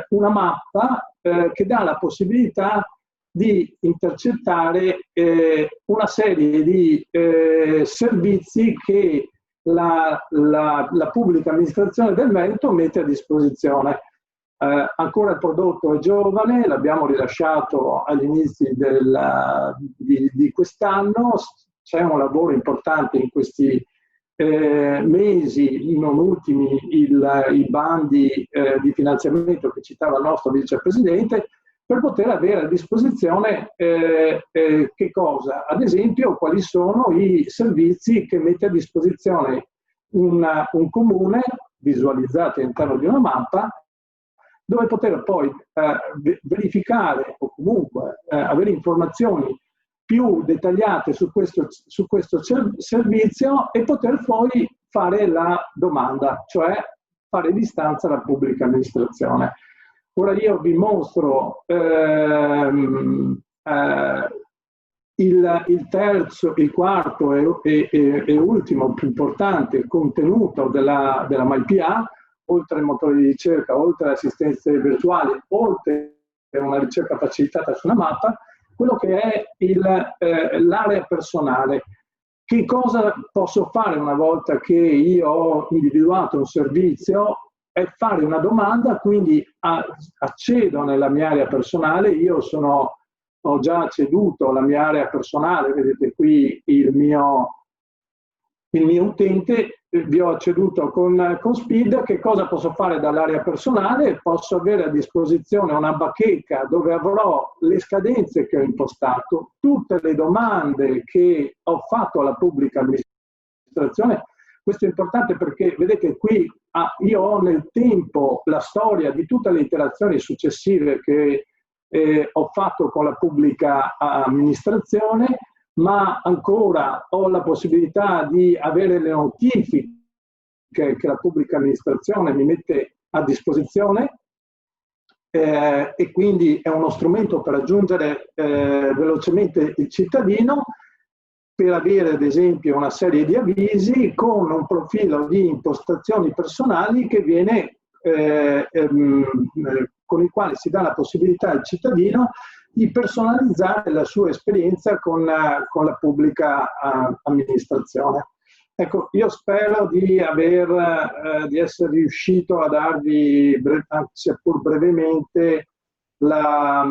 mappa che dà la possibilità di intercettare una serie di servizi che la pubblica amministrazione del Veneto mette a disposizione. Ancora il prodotto è giovane, l'abbiamo rilasciato agli inizi di quest'anno, c'è un lavoro importante in questi mesi, non ultimi i bandi di finanziamento che citava il nostro vicepresidente, per poter avere a disposizione che cosa? Ad esempio, quali sono i servizi che mette a disposizione un comune, visualizzati all'interno di una mappa, dove poter poi verificare o comunque avere informazioni più dettagliate su questo servizio e poter poi fare la domanda, cioè fare l'istanza alla pubblica amministrazione. Ora io vi mostro il quarto e ultimo più importante contenuto della MyPA, oltre ai motori di ricerca, oltre alle assistenze virtuali, oltre a una ricerca facilitata su una mappa, quello che è l'area personale. Che cosa posso fare una volta che io ho individuato un servizio? È fare una domanda, quindi accedo nella mia area personale, ho già acceduto alla mia area personale, vedete qui il mio utente, vi ho acceduto con Speed. Che cosa posso fare dall'area personale? Posso avere a disposizione una bacheca dove avrò le scadenze che ho impostato, tutte le domande che ho fatto alla pubblica amministrazione. Questo è importante perché vedete qui io ho nel tempo la storia di tutte le iterazioni successive che ho fatto con la pubblica amministrazione, ma ancora ho la possibilità di avere le notifiche che la pubblica amministrazione mi mette a disposizione, e quindi è uno strumento per raggiungere velocemente il cittadino, per avere ad esempio una serie di avvisi con un profilo di impostazioni personali che viene, con il quale si dà la possibilità al cittadino di personalizzare la sua esperienza con la pubblica amministrazione. Ecco, io spero di essere riuscito a darvi, seppur brevemente, una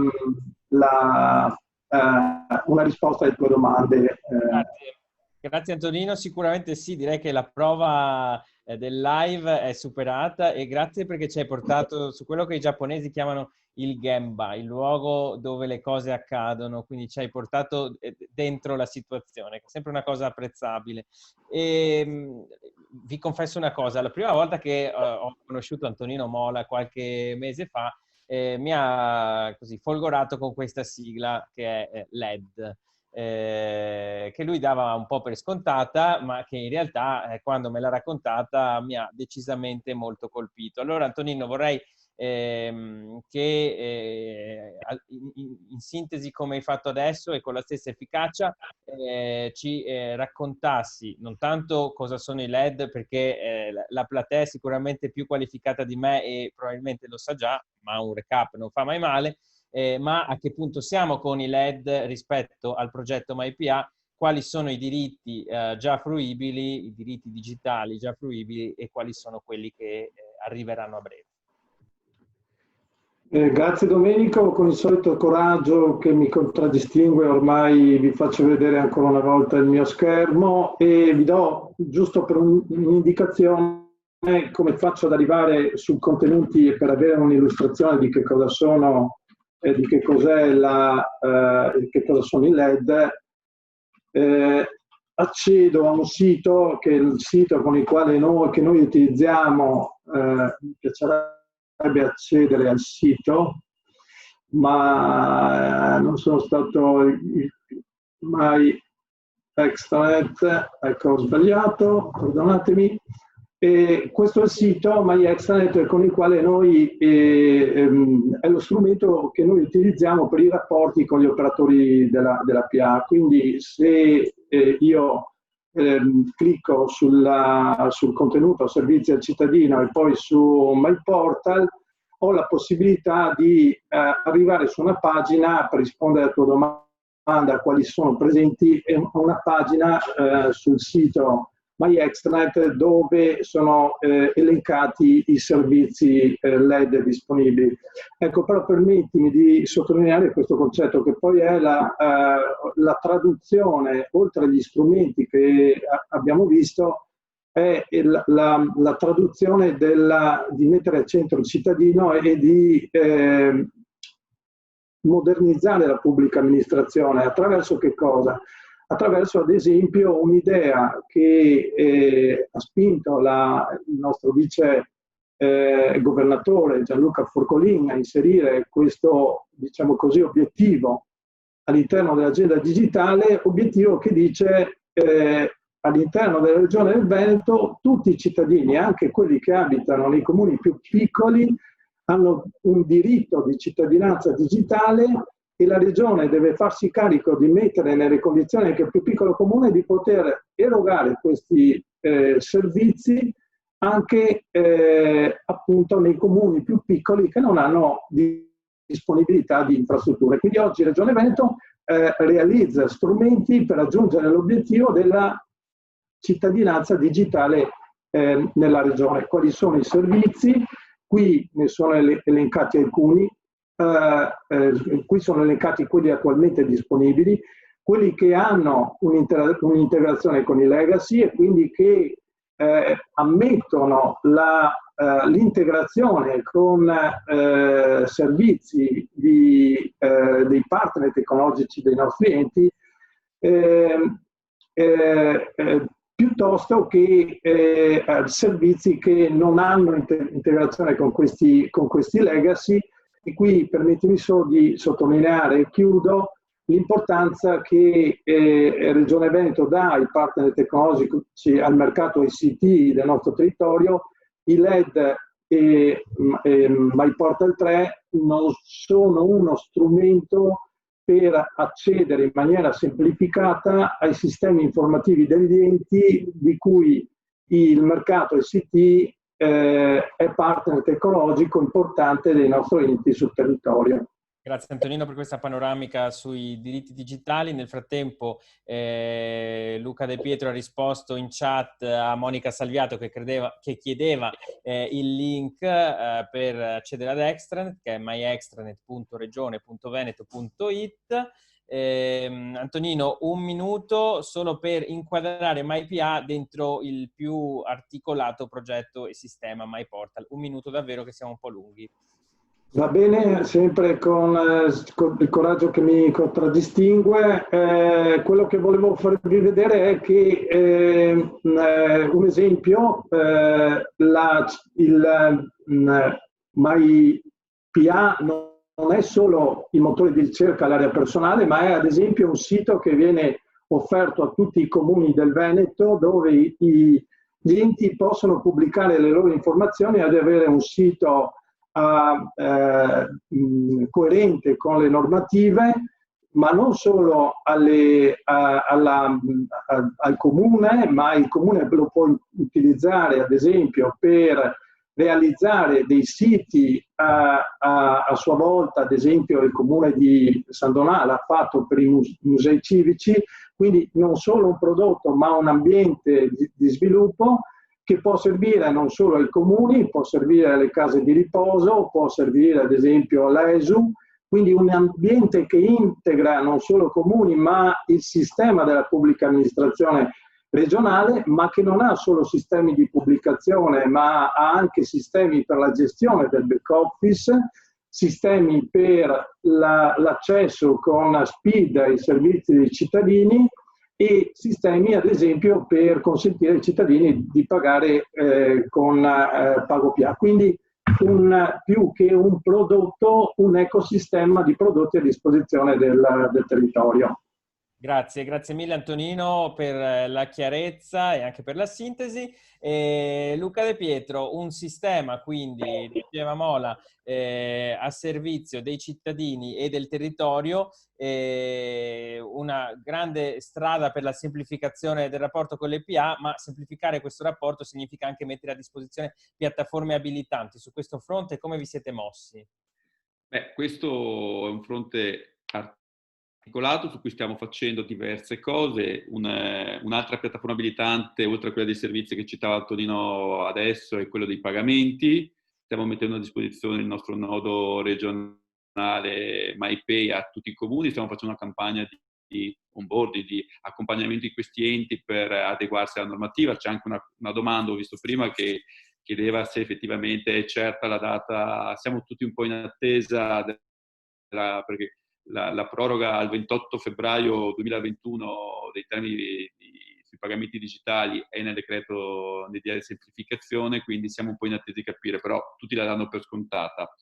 risposta alle tue domande. Grazie. Grazie Antonino, sicuramente sì, direi che la prova del live è superata, e grazie perché ci hai portato su quello che i giapponesi chiamano il Gemba, il luogo dove le cose accadono, quindi ci hai portato dentro la situazione, che è sempre una cosa apprezzabile. E vi confesso una cosa, la prima volta che ho conosciuto Antonino Mola qualche mese fa, mi ha così folgorato con questa sigla che è LED. Che lui dava un po' per scontata, ma che in realtà quando me l'ha raccontata mi ha decisamente molto colpito. Allora Antonino, vorrei che in sintesi, come hai fatto adesso e con la stessa efficacia, ci raccontassi non tanto cosa sono i LED, perché la platea è sicuramente più qualificata di me e probabilmente lo sa già, ma un recap non fa mai male. Ma a che punto siamo con i LED rispetto al progetto MyPA, quali sono i diritti già fruibili, i diritti digitali già fruibili, e quali sono quelli che arriveranno a breve. Grazie Domenico, con il solito coraggio che mi contraddistingue ormai vi faccio vedere ancora una volta il mio schermo e vi do, giusto per un'indicazione, come faccio ad arrivare sui contenuti e per avere un'illustrazione di che cosa sono e di che cos'è che cosa sono i LED. Accedo a un sito che è il sito con il quale noi utilizziamo. Mi piacerebbe accedere al sito, ma non sono stato mai extranet, ecco, ho sbagliato, perdonatemi. E questo è il sito MyExtranet con il quale noi è lo strumento che noi utilizziamo per i rapporti con gli operatori della PA. Quindi se io clicco sul contenuto servizi al cittadino e poi su MyPortal, ho la possibilità di arrivare su una pagina per rispondere alla tua domanda quali sono presenti, una pagina sul sito MyExtranet dove sono elencati i servizi LED disponibili. Ecco, però permettimi di sottolineare questo concetto, che poi è la traduzione, oltre agli strumenti che abbiamo visto, è la traduzione di mettere al centro il cittadino e di modernizzare la pubblica amministrazione. Attraverso che cosa? Attraverso ad esempio un'idea che ha spinto il nostro vice governatore Gianluca Forcolin a inserire questo, diciamo così, obiettivo all'interno dell'agenda digitale, obiettivo che dice all'interno della regione del Veneto tutti i cittadini, anche quelli che abitano nei comuni più piccoli, hanno un diritto di cittadinanza digitale, e la regione deve farsi carico di mettere nelle condizioni anche il più piccolo comune di poter erogare questi servizi anche appunto nei comuni più piccoli che non hanno disponibilità di infrastrutture. Quindi oggi Regione Veneto realizza strumenti per raggiungere l'obiettivo della cittadinanza digitale nella regione. Quali sono i servizi? Qui ne sono elencati alcuni. Qui sono elencati quelli attualmente disponibili, quelli che hanno un'integrazione con i legacy e quindi che ammettono l'integrazione con servizi dei partner tecnologici dei nostri enti, piuttosto che servizi che non hanno integrazione con questi legacy. E qui permettimi solo di sottolineare, e chiudo, l'importanza che Regione Veneto dà ai partner tecnologici, al mercato ICT del nostro territorio. I LED e MyPortal 3 non sono uno strumento per accedere in maniera semplificata ai sistemi informativi degli enti di cui il mercato ICT è partner tecnologico importante dei nostri enti sul territorio. Grazie Antonino per questa panoramica sui diritti digitali. Nel frattempo Luca De Pietro ha risposto in chat a Monica Salviato che chiedeva il link per accedere ad Extranet, che è myextranet.regione.veneto.it. Antonino, un minuto solo per inquadrare MyPA dentro il più articolato progetto e sistema MyPortal. Un minuto davvero, che siamo un po' lunghi. Va bene, sempre con il coraggio che mi contraddistingue. Quello che volevo farvi vedere è che un esempio, MyPA non è solo il motore di ricerca all'area personale, ma è ad esempio un sito che viene offerto a tutti i comuni del Veneto, dove gli enti possono pubblicare le loro informazioni ed avere un sito coerente con le normative, ma non solo al comune, ma il comune lo può utilizzare ad esempio per realizzare dei siti a sua volta. Ad esempio il comune di San Donà l'ha fatto per i musei civici, quindi non solo un prodotto ma un ambiente di sviluppo che può servire non solo ai comuni, può servire alle case di riposo, può servire ad esempio all'ESU, quindi un ambiente che integra non solo comuni ma il sistema della pubblica amministrazione regionale, ma che non ha solo sistemi di pubblicazione, ma ha anche sistemi per la gestione del back office, sistemi per l'accesso con SPID ai servizi dei cittadini e sistemi ad esempio per consentire ai cittadini di pagare con PagoPA. Quindi più che un prodotto, un ecosistema di prodotti a disposizione del territorio. Grazie mille Antonino per la chiarezza e anche per la sintesi. Luca De Pietro, un sistema quindi, diceva Mola, a servizio dei cittadini e del territorio, una grande strada per la semplificazione del rapporto con le PA, ma semplificare questo rapporto significa anche mettere a disposizione piattaforme abilitanti. Su questo fronte come vi siete mossi? Beh, questo è un fronte articolato su cui stiamo facendo diverse cose. Un'altra piattaforma abilitante, oltre a quella dei servizi che citava Antonino adesso, è quello dei pagamenti. Stiamo mettendo a disposizione il nostro nodo regionale MyPay a tutti i comuni. Stiamo facendo una campagna di onboarding, di accompagnamento di questi enti per adeguarsi alla normativa. C'è anche una domanda, ho visto prima, che chiedeva se effettivamente è certa la data. Siamo tutti un po' in attesa perché la proroga al 28 febbraio 2021 dei termini sui pagamenti digitali è nel decreto di semplificazione, quindi siamo un po' in attesa di capire, però tutti la danno per scontata.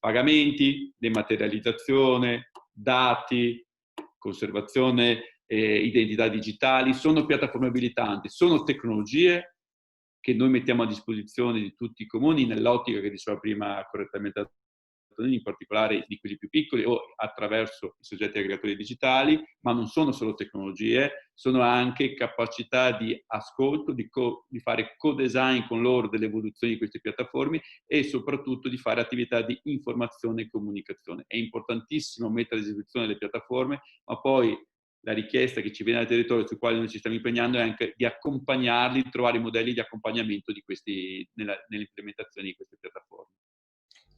Pagamenti, dematerializzazione, dati, conservazione, identità digitali, sono piattaforme abilitanti, sono tecnologie che noi mettiamo a disposizione di tutti i comuni nell'ottica che diceva prima correttamente in particolare di quelli più piccoli o attraverso i soggetti aggregatori digitali, ma non sono solo tecnologie, sono anche capacità di ascolto, di fare co-design con loro delle evoluzioni di queste piattaforme e soprattutto di fare attività di informazione e comunicazione. È importantissimo mettere a disposizione le piattaforme, ma poi la richiesta che ci viene dal territorio sui quali noi ci stiamo impegnando è anche di accompagnarli, di trovare modelli di accompagnamento di nell'implementazione di queste piattaforme.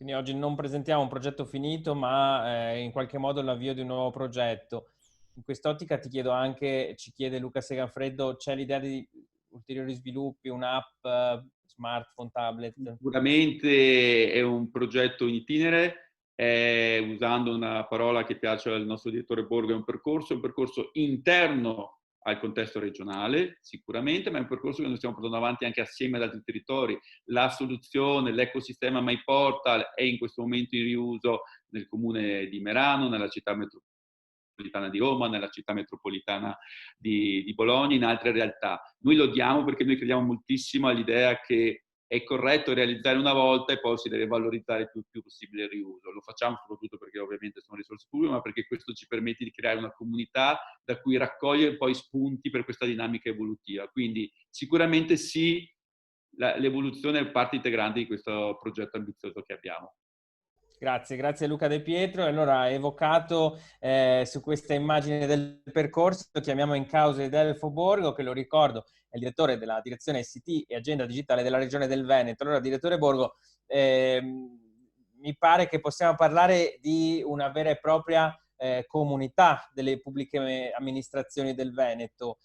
Quindi oggi non presentiamo un progetto finito, ma in qualche modo l'avvio di un nuovo progetto. In quest'ottica ti chiedo anche, ci chiede Luca Seganfreddo, c'è l'idea di ulteriori sviluppi, un'app, smartphone, tablet? Sicuramente è un progetto in itinere, usando una parola che piace al nostro direttore Borgo, è un percorso interno al contesto regionale, sicuramente, ma è un percorso che noi stiamo portando avanti anche assieme ad altri territori. La soluzione, l'ecosistema MyPortal è in questo momento in riuso nel comune di Merano, nella città metropolitana metropolitana di Roma, nella città metropolitana di Bologna, in altre realtà. Noi lo diamo perché noi crediamo moltissimo all'idea che è corretto realizzare una volta e poi si deve valorizzare il più possibile il riuso. Lo facciamo soprattutto perché ovviamente sono risorse pubbliche, ma perché questo ci permette di creare una comunità da cui raccogliere poi spunti per questa dinamica evolutiva. Quindi sicuramente sì, l'evoluzione è parte integrante di questo progetto ambizioso che abbiamo. Grazie Luca De Pietro. Allora, ha evocato su questa immagine del percorso, chiamiamo in causa Delfo Borgo, che lo ricordo è il direttore della direzione ICT e agenda digitale della Regione del Veneto. Allora, direttore Borgo, mi pare che possiamo parlare di una vera e propria comunità delle pubbliche amministrazioni del Veneto,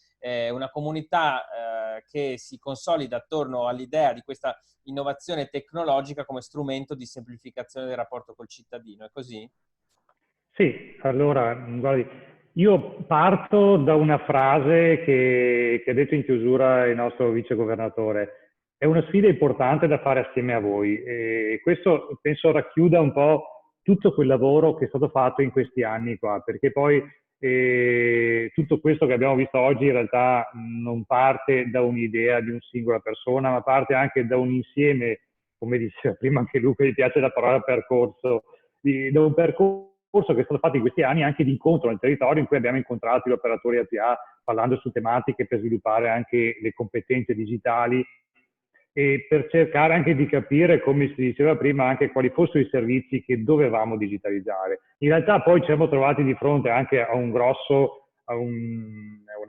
una comunità che si consolida attorno all'idea di questa innovazione tecnologica come strumento di semplificazione del rapporto col cittadino. È così? Sì, allora, guardi, io parto da una frase che ha detto in chiusura il nostro vicegovernatore. È una sfida importante da fare assieme a voi e questo penso racchiuda un po' tutto quel lavoro che è stato fatto in questi anni qua, perché poi tutto questo che abbiamo visto oggi in realtà non parte da un'idea di una singola persona, ma parte anche da un insieme, come diceva prima anche Luca, gli piace la parola percorso, da un percorso che è stato fatto in questi anni anche di incontro nel territorio in cui abbiamo incontrato gli operatori APA parlando su tematiche per sviluppare anche le competenze digitali e per cercare anche di capire, come si diceva prima, anche quali fossero i servizi che dovevamo digitalizzare. In realtà poi ci siamo trovati di fronte anche a una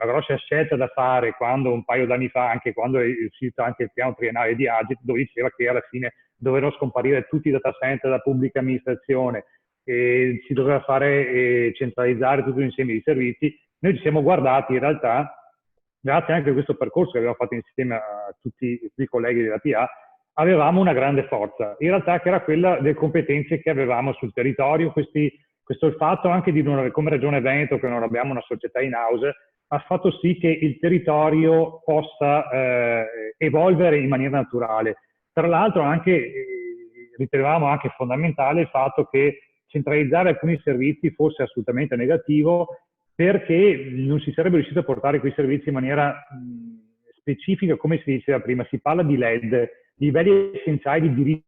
grossa scelta da fare quando un paio d'anni fa, anche quando è uscito anche il piano triennale di Agit, dove diceva che alla fine dovevano scomparire tutti i data center della pubblica amministrazione e si doveva fare centralizzare tutto un insieme di servizi. Noi ci siamo guardati in realtà, grazie anche a questo percorso che abbiamo fatto insieme a tutti i colleghi della PA, avevamo una grande forza, in realtà che era quella delle competenze che avevamo sul territorio. Questo è il fatto anche di come Regione Veneto, che non abbiamo una società in house, ha fatto sì che il territorio possa evolvere in maniera naturale. Tra l'altro ritenevamo anche fondamentale il fatto che centralizzare alcuni servizi fosse assolutamente negativo, perché non si sarebbe riuscito a portare quei servizi in maniera specifica, come si diceva prima. Si parla di LED, livelli essenziali di diritti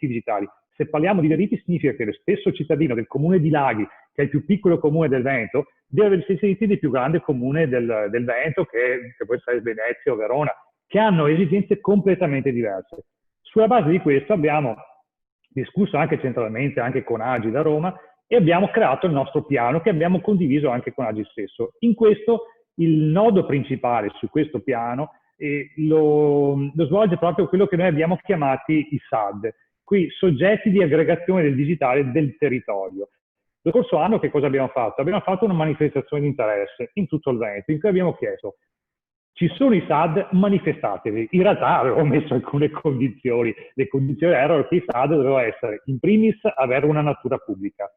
digitali. Se parliamo di diritti significa che lo stesso cittadino del comune di Laghi, che è il più piccolo comune del Veneto, deve avere gli stessi diritti del più grande comune del Veneto, che può essere Venezia o Verona, che hanno esigenze completamente diverse. Sulla base di questo abbiamo discusso anche centralmente, anche con Agi da Roma, e abbiamo creato il nostro piano che abbiamo condiviso anche con Agi stesso. In questo, il nodo principale su questo piano lo svolge proprio quello che noi abbiamo chiamati i SAD, qui soggetti di aggregazione del digitale del territorio. Lo scorso anno che cosa abbiamo fatto? Abbiamo fatto una manifestazione di interesse in tutto il Veneto, in cui abbiamo chiesto: ci sono i SAD, manifestatevi. In realtà avevo messo alcune condizioni. Le condizioni erano che i SAD dovevano essere, in primis, avere una natura pubblica.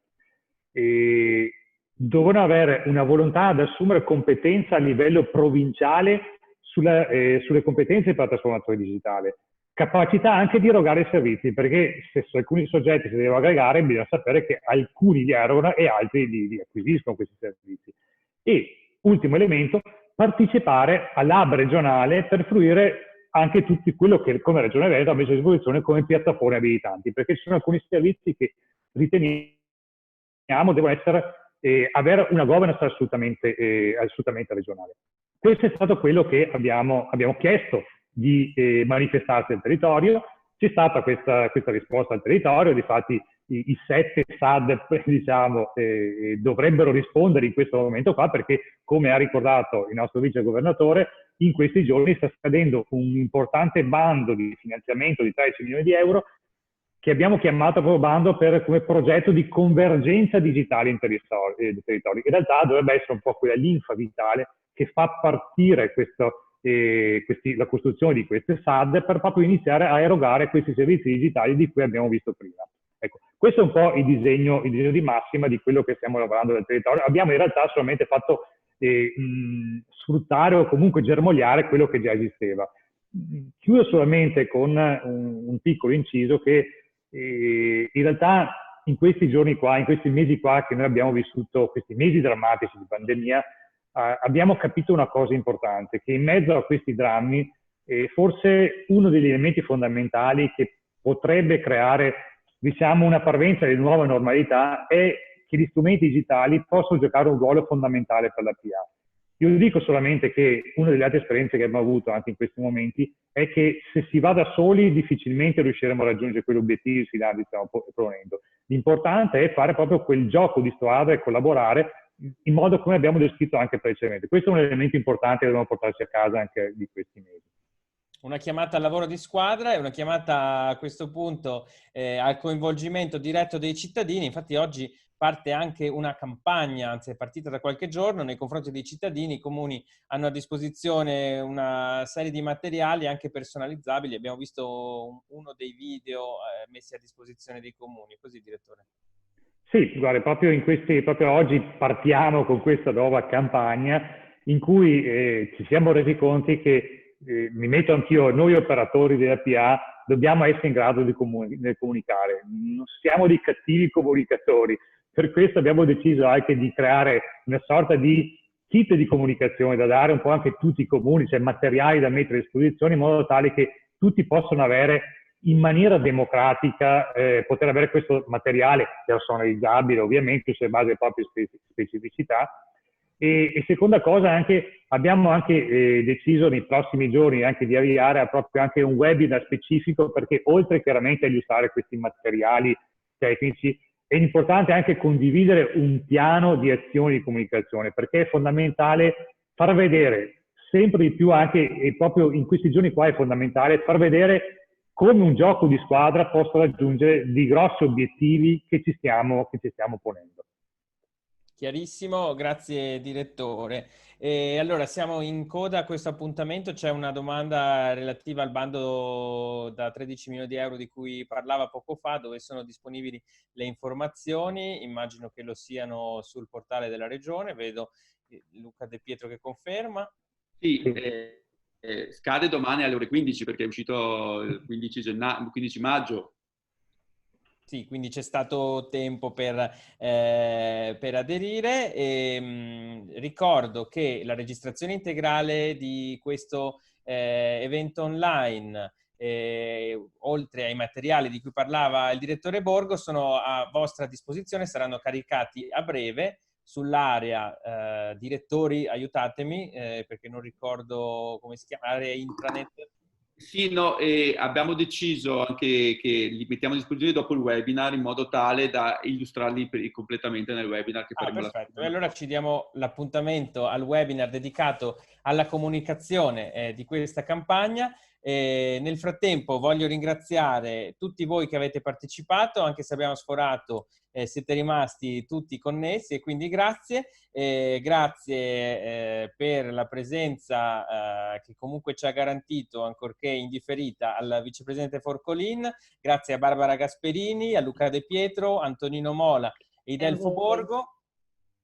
E dovevano avere una volontà ad assumere competenza a livello provinciale sulle competenze per la trasformazione digitale. Capacità anche di erogare servizi, perché se alcuni soggetti si devono aggregare, bisogna sapere che alcuni li erogano e altri li acquisiscono questi servizi. E, ultimo elemento, partecipare all'hub regionale per fruire anche tutto quello che come Regione Veneto ha messo a disposizione come piattaforme abilitanti, perché ci sono alcuni servizi che riteniamo devono avere una governance assolutamente regionale. Questo è stato quello che abbiamo chiesto di manifestarsi al territorio. C'è stata questa risposta al territorio, difatti i 7 SAD diciamo, dovrebbero rispondere in questo momento qua, perché come ha ricordato il nostro vice governatore, in questi giorni sta scadendo un importante bando di finanziamento di 13 milioni di euro che abbiamo chiamato proprio bando come progetto di convergenza digitale in territorio. In realtà dovrebbe essere un po' quella linfa vitale che fa partire la costruzione di queste SAD per proprio iniziare a erogare questi servizi digitali di cui abbiamo visto prima. Ecco, questo è un po' il disegno di massima di quello che stiamo lavorando nel territorio. Abbiamo in realtà solamente fatto sfruttare o comunque germogliare quello che già esisteva. Chiudo solamente con un piccolo inciso che in realtà in questi giorni qua, in questi mesi qua che noi abbiamo vissuto, questi mesi drammatici di pandemia, abbiamo capito una cosa importante, che in mezzo a questi drammi, forse uno degli elementi fondamentali che potrebbe creare, diciamo, una parvenza di nuova normalità è che gli strumenti digitali possono giocare un ruolo fondamentale per la PA. Io dico solamente che una delle altre esperienze che abbiamo avuto anche in questi momenti è che se si va da soli difficilmente riusciremo a raggiungere quegli obiettivi finali che stiamo proponendo. L'importante è fare proprio quel gioco di squadra e collaborare in modo come abbiamo descritto anche precedentemente. Questo è un elemento importante che dobbiamo portarci a casa anche di questi mesi. Una chiamata al lavoro di squadra e una chiamata a questo punto al coinvolgimento diretto dei cittadini. Infatti oggi parte anche una campagna, anzi è partita da qualche giorno, nei confronti dei cittadini. I comuni hanno a disposizione una serie di materiali anche personalizzabili. Abbiamo visto uno dei video messi a disposizione dei comuni. Così, direttore? Sì, guarda, proprio oggi partiamo con questa nuova campagna in cui ci siamo resi conto che, mi metto anch'io, noi operatori della PA dobbiamo essere in grado di comunicare. Non siamo dei cattivi comunicatori. Per questo abbiamo deciso anche di creare una sorta di kit di comunicazione da dare un po' anche a tutti i comuni, cioè materiali da mettere a disposizione in modo tale che tutti possano avere in maniera democratica, poter avere questo materiale personalizzabile ovviamente sulle basi delle proprie specificità. E seconda cosa, abbiamo anche deciso nei prossimi giorni anche di avviare proprio anche un webinar specifico, perché oltre chiaramente a illustrare questi materiali tecnici, è importante anche condividere un piano di azioni di comunicazione, perché è fondamentale far vedere sempre di più anche, e proprio in questi giorni qua è fondamentale, far vedere come un gioco di squadra possa raggiungere dei grossi obiettivi che ci stiamo ponendo. Chiarissimo, grazie direttore. Allora, siamo in coda a questo appuntamento. C'è una domanda relativa al bando da 13 milioni di euro di cui parlava poco fa, dove sono disponibili le informazioni. Immagino che lo siano sul portale della Regione. Vedo Luca De Pietro che conferma. Sì, scade domani alle ore 15 perché è uscito il 15 maggio. Sì, quindi c'è stato tempo per aderire. Ricordo che la registrazione integrale di questo evento online, oltre ai materiali di cui parlava il direttore Borgo, sono a vostra disposizione, saranno caricati a breve sull'area direttori, aiutatemi, perché non ricordo come si chiama, area intranet. Sì, no, e abbiamo deciso anche che li mettiamo a disposizione dopo il webinar in modo tale da illustrarli completamente nel webinar che faremo. Perfetto. E allora ci diamo l'appuntamento al webinar dedicato alla comunicazione di questa campagna. Nel frattempo voglio ringraziare tutti voi che avete partecipato, anche se abbiamo sforato, siete rimasti tutti connessi e quindi grazie. Grazie per la presenza che comunque ci ha garantito, ancorché indifferita, al vicepresidente Forcolin. Grazie a Barbara Gasperini, a Luca De Pietro, Antonino Mola e Idelfo Borgo.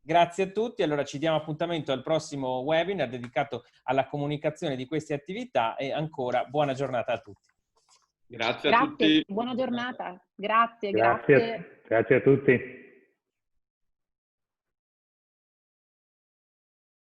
Grazie a tutti. Allora ci diamo appuntamento al prossimo webinar dedicato alla comunicazione di queste attività e ancora buona giornata a tutti. Grazie a tutti. Buona giornata. Grazie. Grazie a tutti.